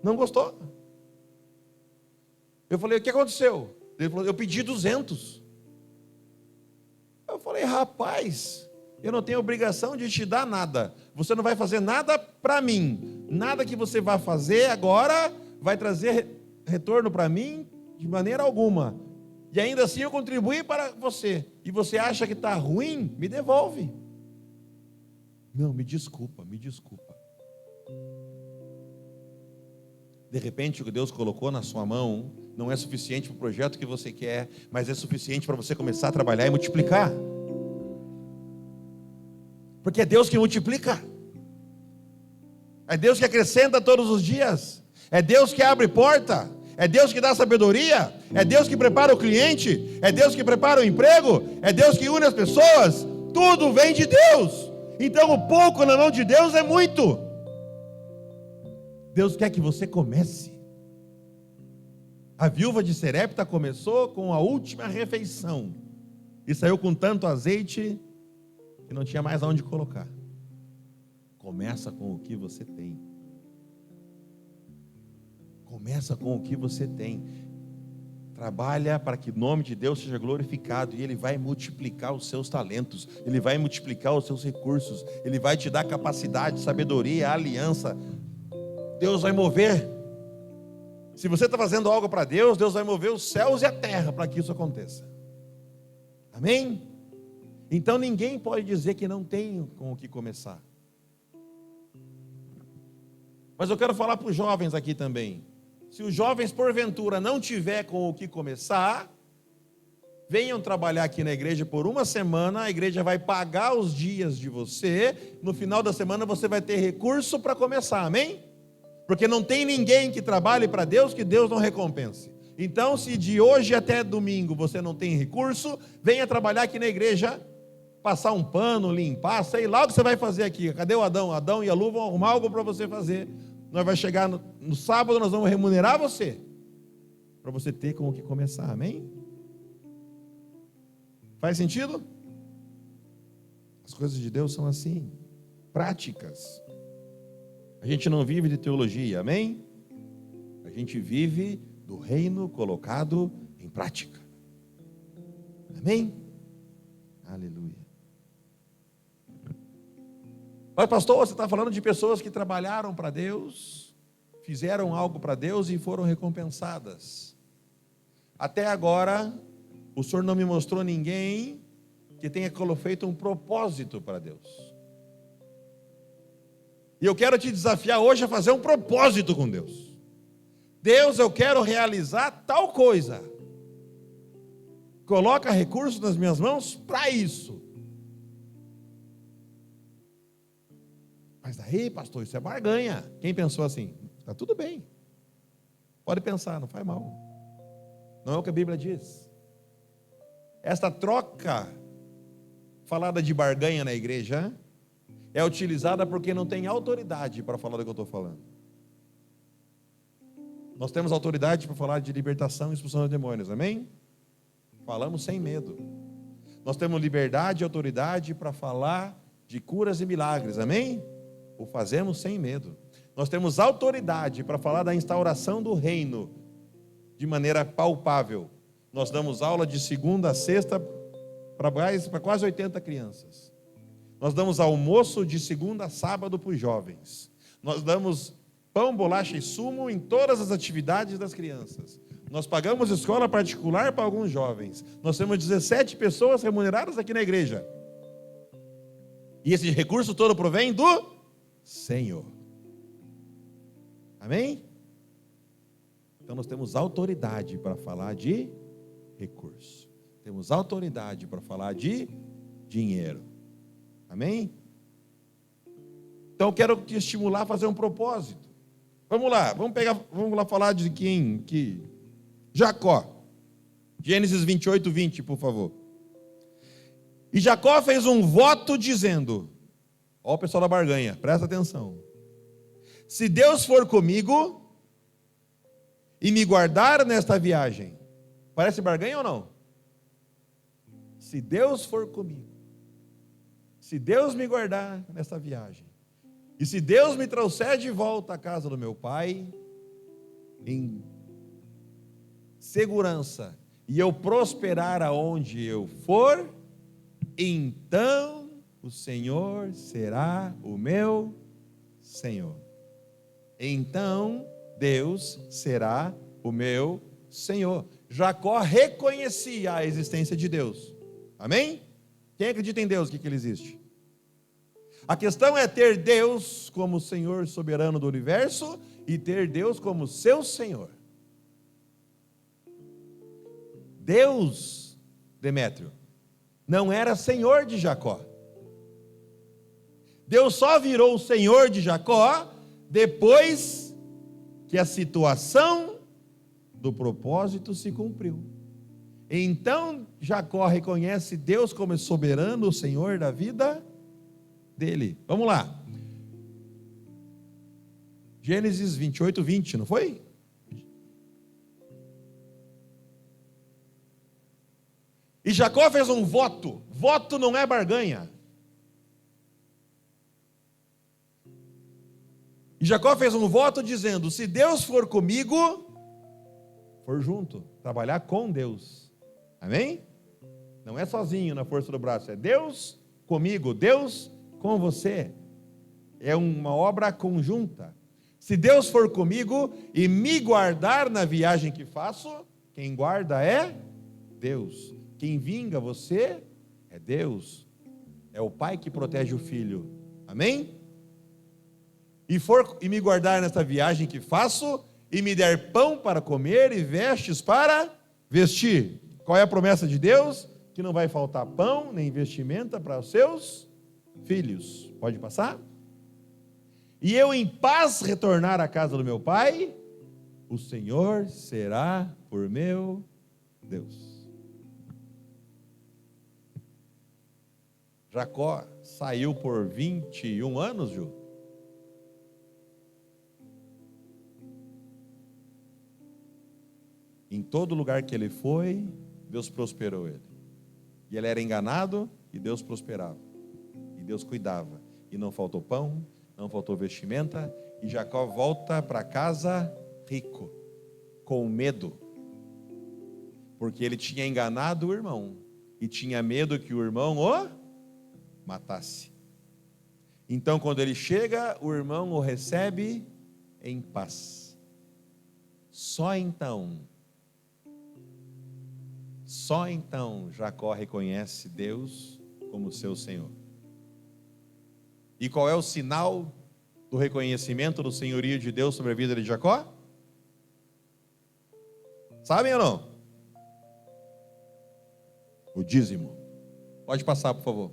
Speaker 1: Não gostou. Eu falei, o que aconteceu? Ele falou, eu pedi 200. Eu falei, rapaz, eu não tenho obrigação de te dar nada. Você não vai fazer nada para mim. Nada que você vai fazer agora vai trazer retorno para mim de maneira alguma. E ainda assim eu contribuí para você. E você acha que está ruim? Me devolve. Não, me desculpa, me desculpa. De repente o que Deus colocou na sua mão não é suficiente para o projeto que você quer, mas é suficiente para você começar a trabalhar e multiplicar. Porque é Deus que multiplica. É Deus que acrescenta todos os dias. É Deus que abre porta. É Deus que dá sabedoria. É Deus que prepara o cliente. É Deus que prepara o emprego. É Deus que une as pessoas. Tudo vem de Deus. Então o pouco na mão de Deus é muito. Deus quer que você comece. A viúva de Serepta começou com a última refeição e saiu com tanto azeite que não tinha mais aonde colocar. Começa com o que você tem. Começa com o que você tem. Trabalha para que o nome de Deus seja glorificado e Ele vai multiplicar os seus talentos, Ele vai multiplicar os seus recursos, Ele vai te dar capacidade, sabedoria, aliança. Deus vai mover. Se você está fazendo algo para Deus, Deus vai mover os céus e a terra para que isso aconteça. Amém? Então ninguém pode dizer que não tem com o que começar. Mas eu quero falar para os jovens aqui também. Se os jovens porventura não tiver com o que começar, venham trabalhar aqui na igreja por uma semana, a igreja vai pagar os dias de você, no final da semana você vai ter recurso para começar, amém? Porque não tem ninguém que trabalhe para Deus que Deus não recompense. Então, se de hoje até domingo você não tem recurso, venha trabalhar aqui na igreja, passar um pano, limpar, sei lá o que você vai fazer aqui. Cadê o Adão? Adão e a Lu vão arrumar algo para você fazer. Nós vamos chegar no sábado, nós vamos remunerar você, para você ter com o que começar, amém? Faz sentido? As coisas de Deus são assim, práticas. A gente não vive de teologia, amém? A gente vive do reino colocado em prática. Amém? Aleluia. Mas pastor, você está falando de pessoas que trabalharam para Deus, fizeram algo para Deus e foram recompensadas. Até agora, o Senhor não me mostrou ninguém que tenha feito um propósito para Deus. E eu quero te desafiar hoje a fazer um propósito com Deus. Deus, eu quero realizar tal coisa. Coloca recursos nas minhas mãos para isso. Mas daí, pastor, isso é barganha. Quem pensou assim? Está tudo bem. Pode pensar, não faz mal. Não é o que a Bíblia diz. Esta troca falada de barganha na igreja é utilizada porque não tem autoridade para falar do que eu estou falando. Nós temos autoridade para falar de libertação e expulsão de demônios, amém? Falamos sem medo. Nós temos liberdade e autoridade para falar de curas e milagres, amém? O fazemos sem medo. Nós temos autoridade para falar da instauração do reino de maneira palpável. Nós damos aula de segunda a sexta para quase 80 crianças. Nós damos almoço de segunda a sábado para os jovens. Nós damos pão, bolacha e sumo em todas as atividades das crianças. Nós pagamos escola particular para alguns jovens. Nós temos 17 pessoas remuneradas aqui na igreja. E esse recurso todo provém do Senhor. Amém? Então nós temos autoridade para falar de recurso. Temos autoridade para falar de dinheiro. Amém? Então eu quero te estimular a fazer um propósito. Vamos lá, vamos lá falar de quem? Que Jacó. Gênesis 28, 20, por favor. E Jacó fez um voto dizendo, ó o pessoal da barganha, presta atenção. Se Deus for comigo e me guardar nesta viagem, parece barganha ou não? Se Deus for comigo, se Deus me guardar nesta viagem, e se Deus me trouxer de volta à casa do meu pai, em segurança, e eu prosperar aonde eu for, então o Senhor será o meu Senhor. Então Deus será o meu Senhor. Jacó reconhecia a existência de Deus. Amém? Quem acredita em Deus, o que ele existe? A questão é ter Deus como Senhor soberano do universo e ter Deus como seu Senhor. Deus, Demétrio, não era Senhor de Jacó. Deus só virou o Senhor de Jacó depois que a situação do propósito se cumpriu. Então Jacó reconhece Deus como soberano, o Senhor da vida dele. Vamos lá. Gênesis 28, 20, não foi? E Jacó fez um voto. Voto não é barganha. E Jacó fez um voto dizendo, se Deus for comigo, for junto, trabalhar com Deus. Amém? Não é sozinho na força do braço, é Deus comigo, Deus com você. É uma obra conjunta. Se Deus for comigo e me guardar na viagem que faço, quem guarda é Deus. Quem vinga você é Deus. É o pai que protege o filho. Amém? E me guardar nesta viagem que faço, e me der pão para comer e vestes para vestir. Qual é a promessa de Deus? Que não vai faltar pão nem vestimenta para os seus filhos. Pode passar? E eu em paz retornar à casa do meu pai, o Senhor será por meu Deus. Jacó saiu por 21 anos, Ju? Em todo lugar que ele foi, Deus prosperou ele. E ele era enganado e Deus prosperava. E Deus cuidava. E não faltou pão, não faltou vestimenta. E Jacó volta para casa rico, com medo. Porque ele tinha enganado o irmão. E tinha medo que o irmão o matasse. Então, quando ele chega, o irmão o recebe em paz. Só então Jacó reconhece Deus como seu Senhor. E qual é o sinal do reconhecimento do senhorio de Deus sobre a vida de Jacó? Sabem ou não? O dízimo. Pode passar, por favor.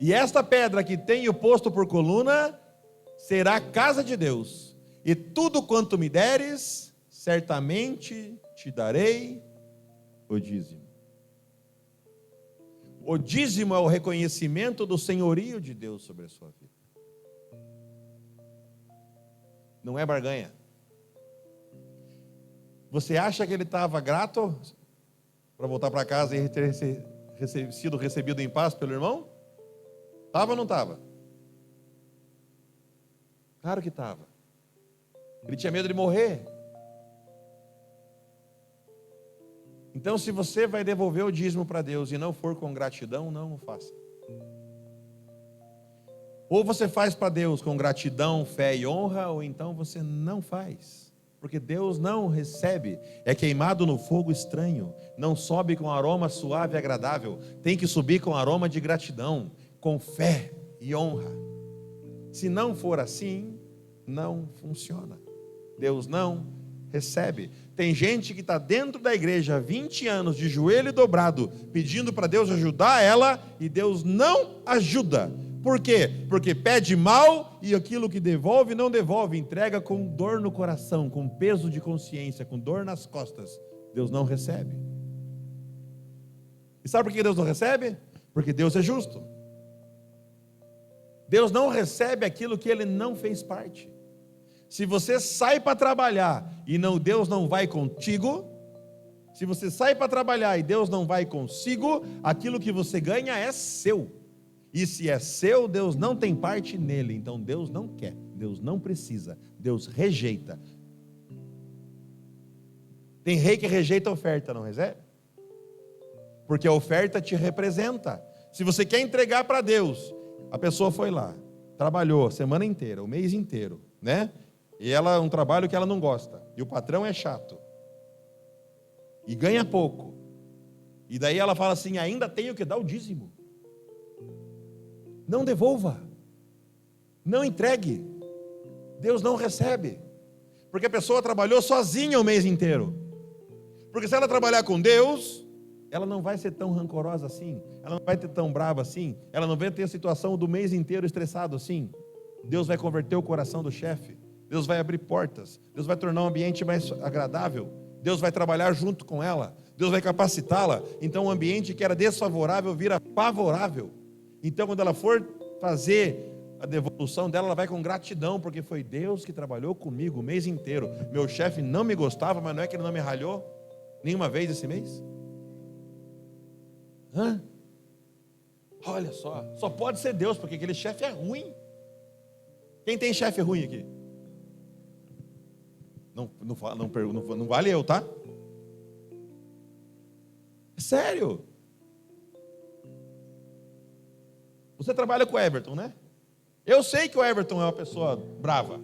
Speaker 1: E esta pedra que tenho posto por coluna será a casa de Deus. E tudo quanto me deres, certamente te darei o dízimo. O dízimo é o reconhecimento do senhorio de Deus sobre a sua vida. Não é barganha. Você acha que ele estava grato para voltar para casa e ter sido recebido em paz pelo irmão? Estava ou não estava? Claro que estava. Ele tinha medo de morrer. Então, se você vai devolver o dízimo para Deus e não for com gratidão, não o faça. Ou você faz para Deus com gratidão, fé e honra, ou então você não faz. Porque Deus não recebe, é queimado no fogo estranho, não sobe com aroma suave e agradável, tem que subir com aroma de gratidão, com fé e honra. Se não for assim, não funciona. Deus não recebe. Tem gente que está dentro da igreja há 20 anos, de joelho dobrado, pedindo para Deus ajudar ela, e Deus não ajuda. Por quê? Porque pede mal e aquilo que devolve, não devolve, entrega com dor no coração, com peso de consciência, com dor nas costas. Deus não recebe. E sabe por que Deus não recebe? Porque Deus é justo. Deus não recebe aquilo que Ele não fez parte. Se você sai para trabalhar e Deus não vai contigo, se você sai para trabalhar e Deus não vai consigo, aquilo que você ganha é seu. E se é seu, Deus não tem parte nele. Então Deus não quer, Deus não precisa, Deus rejeita. Tem rei que rejeita a oferta, não recebe? Porque a oferta te representa. Se você quer entregar para Deus, a pessoa foi lá, trabalhou a semana inteira, o mês inteiro, né? E ela é um trabalho que ela não gosta. E o patrão é chato. E ganha pouco. E daí ela fala assim, ainda tenho que dar o dízimo. Não devolva. Não entregue. Deus não recebe. Porque a pessoa trabalhou sozinha o mês inteiro. Porque se ela trabalhar com Deus, ela não vai ser tão rancorosa assim. Ela não vai ter tão brava assim. Ela não vai ter a situação do mês inteiro estressado assim. Deus vai converter o coração do chefe. Deus vai abrir portas. Deus vai tornar o ambiente mais agradável. Deus vai trabalhar junto com ela. Deus vai capacitá-la. Então o ambiente que era desfavorável vira favorável. Então quando ela for fazer a devolução dela, ela vai com gratidão, porque foi Deus que trabalhou comigo o mês inteiro. Meu chefe não me gostava, mas não é que ele não me ralhou nenhuma vez esse mês? Hã? Olha só pode ser Deus, porque aquele chefe é ruim. Quem tem chefe ruim aqui? Não vale eu, tá? É sério. Você trabalha com o Everton, né? Eu sei que o Everton é uma pessoa brava.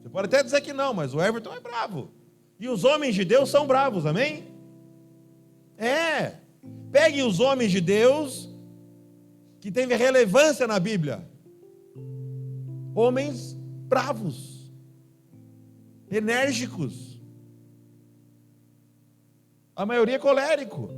Speaker 1: Você pode até dizer que não, mas o Everton é bravo. E os homens de Deus são bravos, amém? É. Peguem os homens de Deus que têm relevância na Bíblia. Homens bravos, enérgicos. A maioria colérico.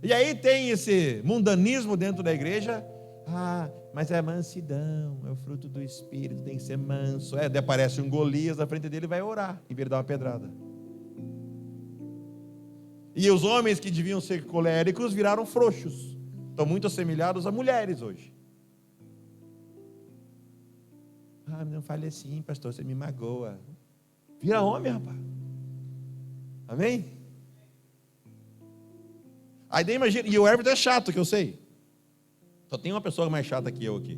Speaker 1: E aí tem esse mundanismo dentro da igreja. Ah, mas é mansidão, é o fruto do Espírito, tem que ser manso. Daí aparece um Golias na frente dele e vai orar, em vez de dar uma pedrada. E os homens que deviam ser coléricos viraram frouxos. Estão muito assemelhados a mulheres hoje. Ah, não fale assim, pastor, você me magoa. Vira homem, rapaz. Amém? Aí daí imagina, e o Everton é chato, que eu sei. Só tem uma pessoa mais chata que eu aqui.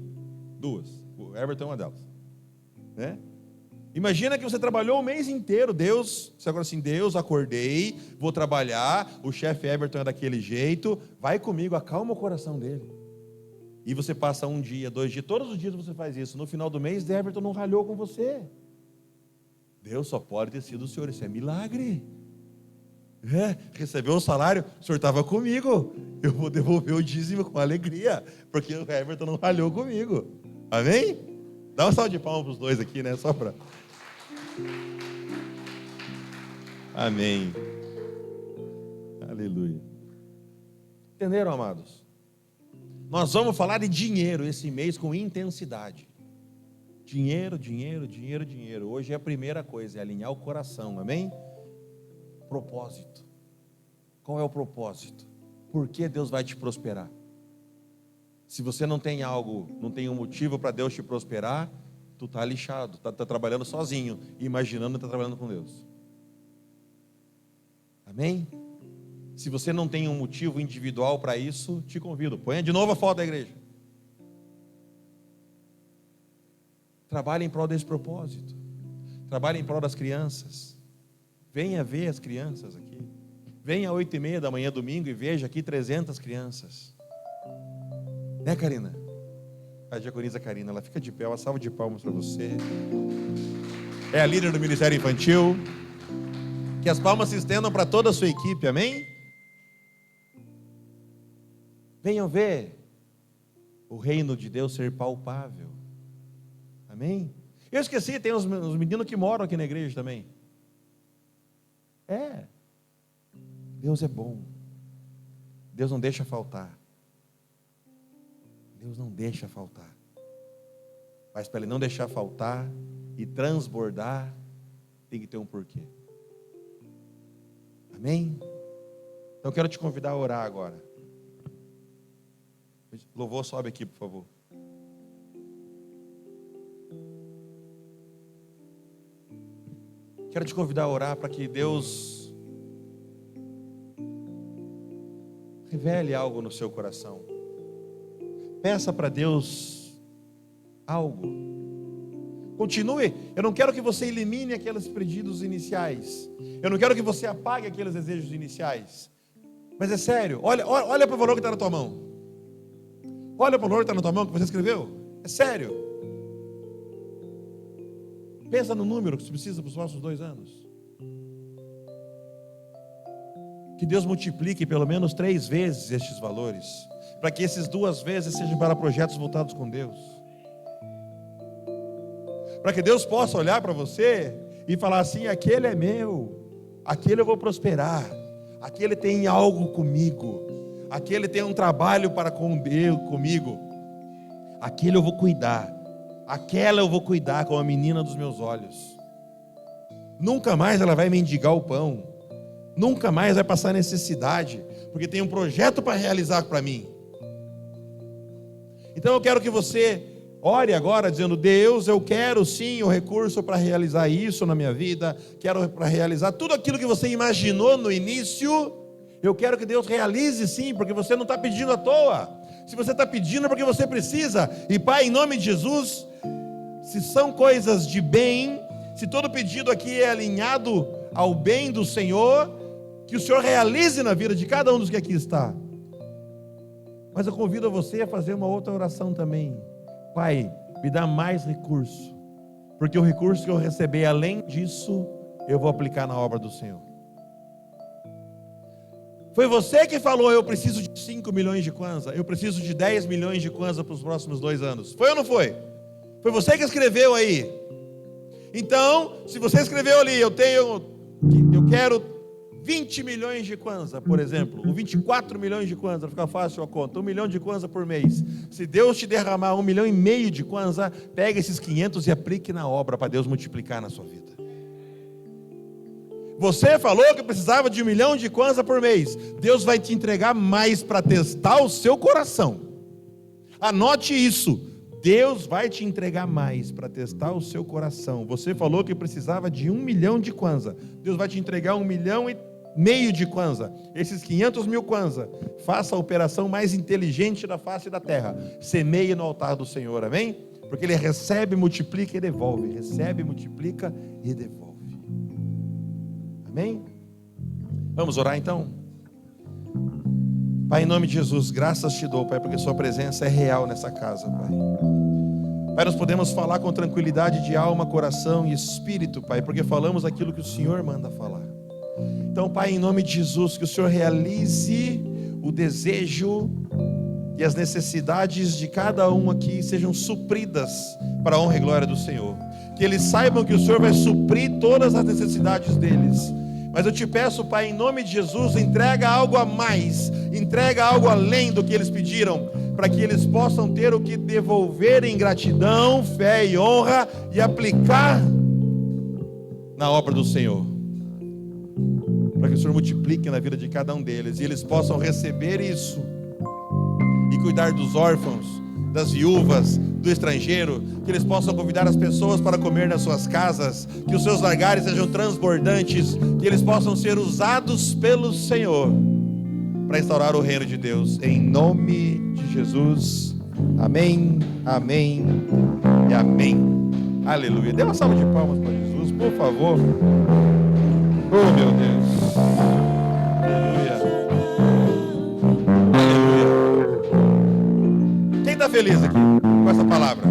Speaker 1: Duas. O Everton é uma delas. Né? Imagina que você trabalhou o mês inteiro. Deus, você agora assim, Deus, acordei, vou trabalhar, o chefe Everton é daquele jeito, vai comigo, acalma o coração dele. E você passa um dia, 2 dias, todos os dias você faz isso. No final do mês, Everton não ralhou com você. Deus só pode ter sido o Senhor, isso é milagre. Recebeu um salário, o Senhor estava comigo, eu vou devolver o dízimo com alegria, porque o Everton não ralhou comigo. Amém? Dá um salve de palmas para os dois aqui, né? Só para... Amém. Aleluia. Entenderam, amados? Nós vamos falar de dinheiro esse mês com intensidade. Dinheiro, dinheiro, dinheiro, dinheiro. Hoje é a primeira coisa, é alinhar o coração, amém? Propósito. Qual é o propósito? Por que Deus vai te prosperar? Se você não tem algo, não tem um motivo para Deus te prosperar, tu está lixado, está trabalhando sozinho, imaginando que está trabalhando com Deus. Amém? Se você não tem um motivo individual para isso, te convido, ponha de novo a foto da igreja. Trabalhe em prol desse propósito. Trabalhe em prol das crianças. Venha ver as crianças aqui. Venha às 8h30 da manhã, domingo, e veja aqui 300 crianças. Né, Karina? A diaconisa Karina, ela fica de pé, uma salva de palmas para você. É a líder do Ministério Infantil. Que as palmas se estendam para toda a sua equipe, amém? Venham ver o reino de Deus ser palpável. Amém? Eu esqueci, tem os meninos que moram aqui na igreja também. Deus é bom. Deus não deixa faltar. Deus não deixa faltar. Mas para Ele não deixar faltar e transbordar, tem que ter um porquê. Amém? Então eu quero te convidar a orar agora. Louvor, sobe aqui, por favor. Quero te convidar a orar para que Deus revele algo no seu coração. Peça para Deus algo. Continue. Eu não quero que você elimine aqueles pedidos iniciais. Eu não quero que você apague aqueles desejos iniciais. Mas é sério. Olha para o valor que está na tua mão. Olha para o valor que está na tua mão que você escreveu. É sério. Pensa no número que você precisa para os próximos 2 anos. Que Deus multiplique pelo menos 3 vezes estes valores, para que esses 2 vezes sejam para projetos voltados com Deus. Para que Deus possa olhar para você e falar assim: aquele é meu, aquele eu vou prosperar, aquele tem algo comigo, aquele tem um trabalho para com Deus comigo, aquele eu vou cuidar. Aquela eu vou cuidar como a menina dos meus olhos. Nunca mais ela vai mendigar o pão. Nunca mais vai passar necessidade, porque tem um projeto para realizar para mim. Então eu quero que você ore agora dizendo: Deus, eu quero sim o recurso para realizar isso na minha vida. Quero para realizar tudo aquilo que você imaginou no início. Eu quero que Deus realize sim, porque você não está pedindo à toa. Se você está pedindo é porque você precisa. E Pai, em nome de Jesus, se são coisas de bem, se todo pedido aqui é alinhado ao bem do Senhor, que o Senhor realize na vida de cada um dos que aqui está. Mas eu convido você a fazer uma outra oração também. Pai, me dá mais recurso, porque o recurso que eu receber além disso, eu vou aplicar na obra do Senhor. Foi você que falou: eu preciso de 5 milhões de kwanza, eu preciso de 10 milhões de kwanza para os próximos 2 anos. Foi ou não foi? Foi você que escreveu aí. Então, se você escreveu ali: eu quero 20 milhões de kwanza, por exemplo, ou 24 milhões de kwanza, fica fácil a conta, 1 milhão de kwanza por mês. Se Deus te derramar 1,5 milhão de kwanza, pega esses 500 e aplique na obra para Deus multiplicar na sua vida. Você falou que precisava de 1 milhão de kwanza por mês. Deus vai te entregar mais para testar o seu coração. Anote isso. Deus vai te entregar mais para testar o seu coração. Você falou que precisava de 1 milhão de kwanza. Deus vai te entregar 1,5 milhão de kwanza. Esses 500 mil kwanza. Faça a operação mais inteligente da face da terra. Semeie no altar do Senhor, amém? Porque Ele recebe, multiplica e devolve. Recebe, multiplica e devolve. Amém? Vamos orar então? Pai, em nome de Jesus, graças te dou, Pai, porque Sua presença é real nessa casa, Pai. Pai, nós podemos falar com tranquilidade de alma, coração e espírito, Pai, porque falamos aquilo que o Senhor manda falar. Então, Pai, em nome de Jesus, que o Senhor realize o desejo e as necessidades de cada um aqui sejam supridas para a honra e glória do Senhor. Que eles saibam que o Senhor vai suprir todas as necessidades deles. Mas eu te peço, Pai, em nome de Jesus, entrega algo a mais, entrega algo além do que eles pediram, para que eles possam ter o que devolver em gratidão, fé e honra e aplicar na obra do Senhor. Para que o Senhor multiplique na vida de cada um deles e eles possam receber isso e cuidar dos órfãos, das viúvas, do estrangeiro, que eles possam convidar as pessoas para comer nas suas casas, que os seus lagares sejam transbordantes, que eles possam ser usados pelo Senhor para instaurar o reino de Deus, em nome de Jesus, amém, amém e amém, aleluia. Dê uma salva de palmas para Jesus, por favor. Oh meu Deus, aleluia, aleluia. Quem está feliz aqui com essa palavra?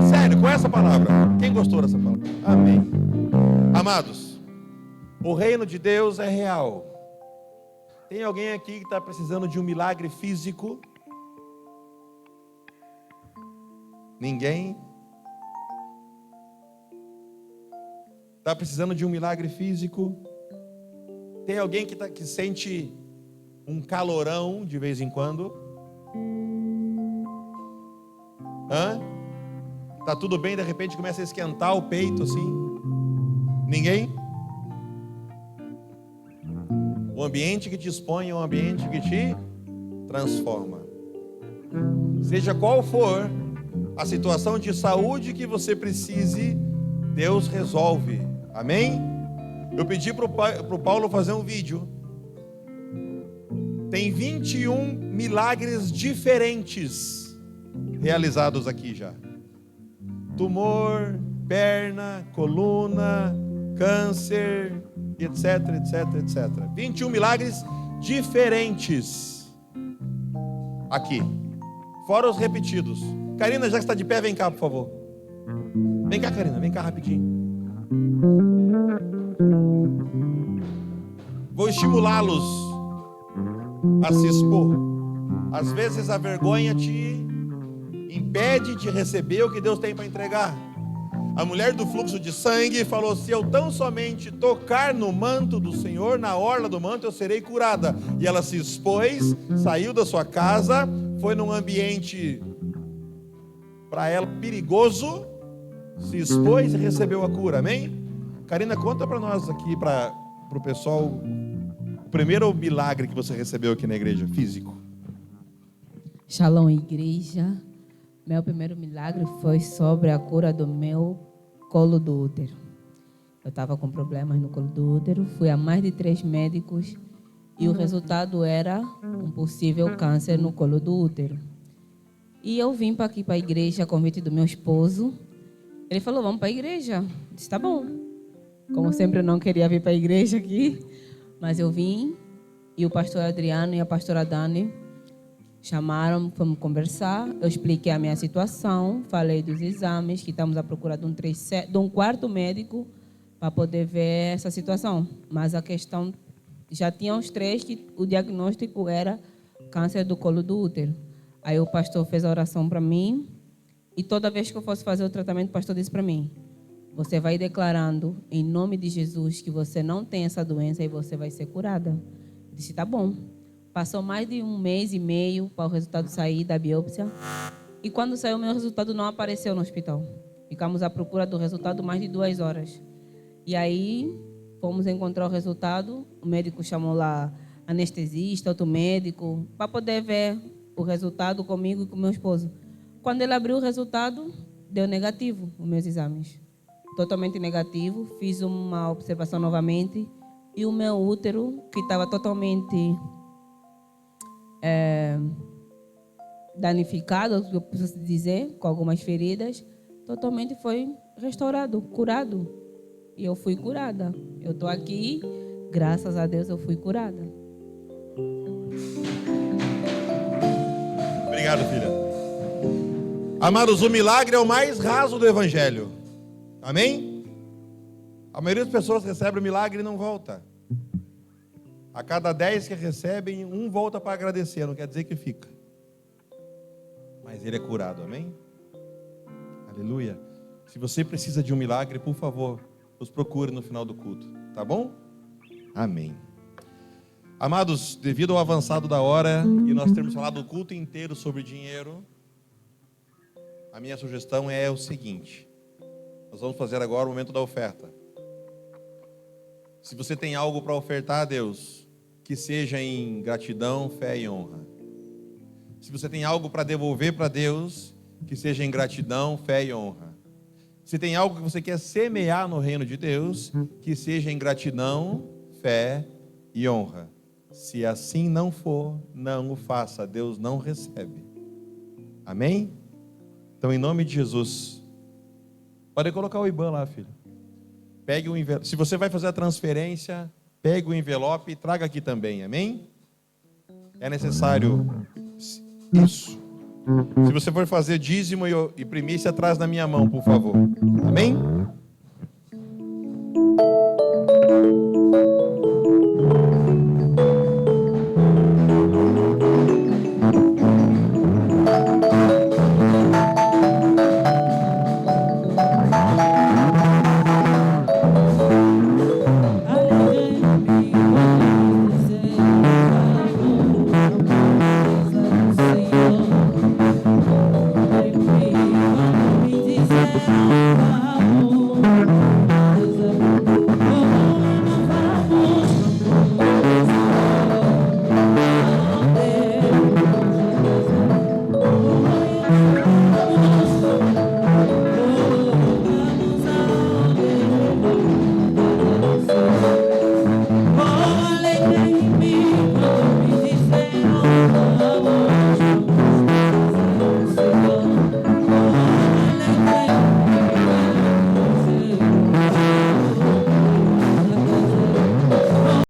Speaker 1: Sério, com essa palavra? Quem gostou dessa palavra? Amém. Amados, o reino de Deus é real. Tem alguém aqui que está precisando de um milagre físico? Ninguém? Está precisando de um milagre físico? Tem alguém que sente um calorão de vez em quando? Hã? Tá tudo bem, de repente começa a esquentar o peito assim. Ninguém? O ambiente que te expõe é um ambiente que te transforma. Seja qual for a situação de saúde que você precise, Deus resolve. Amém? Eu pedi para o Paulo fazer um vídeo. Tem 21 milagres diferentes realizados aqui já. Tumor, perna, coluna, câncer, etc, etc, etc. 21 milagres diferentes aqui. Fora os repetidos. Karina, já que está de pé, vem cá, por favor. Vem cá, Karina, vem cá rapidinho. Vou estimulá-los a se expor. Às vezes a vergonha te impede de receber o que Deus tem para entregar. A mulher do fluxo de sangue falou: se eu tão somente tocar no manto do Senhor, na orla do manto, eu serei curada. E ela se expôs, saiu da sua casa, foi num ambiente para ela perigoso, se expôs e recebeu a cura. Amém? Karina, conta para nós aqui, para o pessoal, o primeiro milagre que você recebeu aqui na igreja, físico.
Speaker 2: Shalom, igreja. Meu primeiro milagre foi sobre a cura do meu colo do útero. Eu estava com problemas no colo do útero, fui a mais de 3 médicos e o resultado era um possível câncer no colo do útero. E eu vim aqui para a igreja a convite do meu esposo. Ele falou: vamos para a igreja. Eu disse: tá bom. Como sempre, eu não queria vir para a igreja aqui, mas eu vim e o pastor Adriano e a pastora Dani chamaram, fomos conversar, eu expliquei a minha situação, falei dos exames, que estamos à procura de um quarto médico para poder ver essa situação. Mas a questão, já tinha os 3 que o diagnóstico era câncer do colo do útero. Aí o pastor fez a oração para mim e toda vez que eu fosse fazer o tratamento, o pastor disse para mim: você vai declarando em nome de Jesus que você não tem essa doença e você vai ser curada. Eu disse: tá bom. Passou mais de 1 mês e meio para o resultado sair da biópsia. E quando saiu o meu resultado, não apareceu no hospital. Ficamos à procura do resultado mais de 2 horas. E aí, fomos encontrar o resultado. O médico chamou lá anestesista, outro médico, para poder ver o resultado comigo e com meu esposo. Quando ele abriu o resultado, deu negativo os meus exames. Totalmente negativo. Fiz uma observação novamente. E o meu útero, que estava totalmente danificado, eu posso dizer, com algumas feridas, totalmente foi restaurado, curado. E eu fui curada. Eu estou aqui, graças a Deus eu fui curada.
Speaker 1: Obrigado, filha. Amados, o milagre é o mais raso do evangelho. Amém? A maioria das pessoas recebe o milagre e não volta. A cada 10 que recebem, 1 volta para agradecer, não quer dizer que fica. Mas ele é curado, amém? Aleluia. Se você precisa de um milagre, por favor, nos procure no final do culto, tá bom? Amém. Amados, devido ao avançado da hora, e nós temos falado o culto inteiro sobre dinheiro, a minha sugestão é o seguinte: nós vamos fazer agora o momento da oferta. Se você tem algo para ofertar a Deus, que seja em gratidão, fé e honra. Se você tem algo para devolver para Deus, que seja em gratidão, fé e honra. Se tem algo que você quer semear no reino de Deus, que seja em gratidão, fé e honra. Se assim não for, não o faça, Deus não recebe. Amém? Então, em nome de Jesus, pode colocar o IBAN lá, filho. Pegue o envelope. Se você vai fazer a transferência, pegue o envelope e traga aqui também, amém? É necessário isso. Se você for fazer dízimo e primícia, traz na minha mão, por favor. Amém?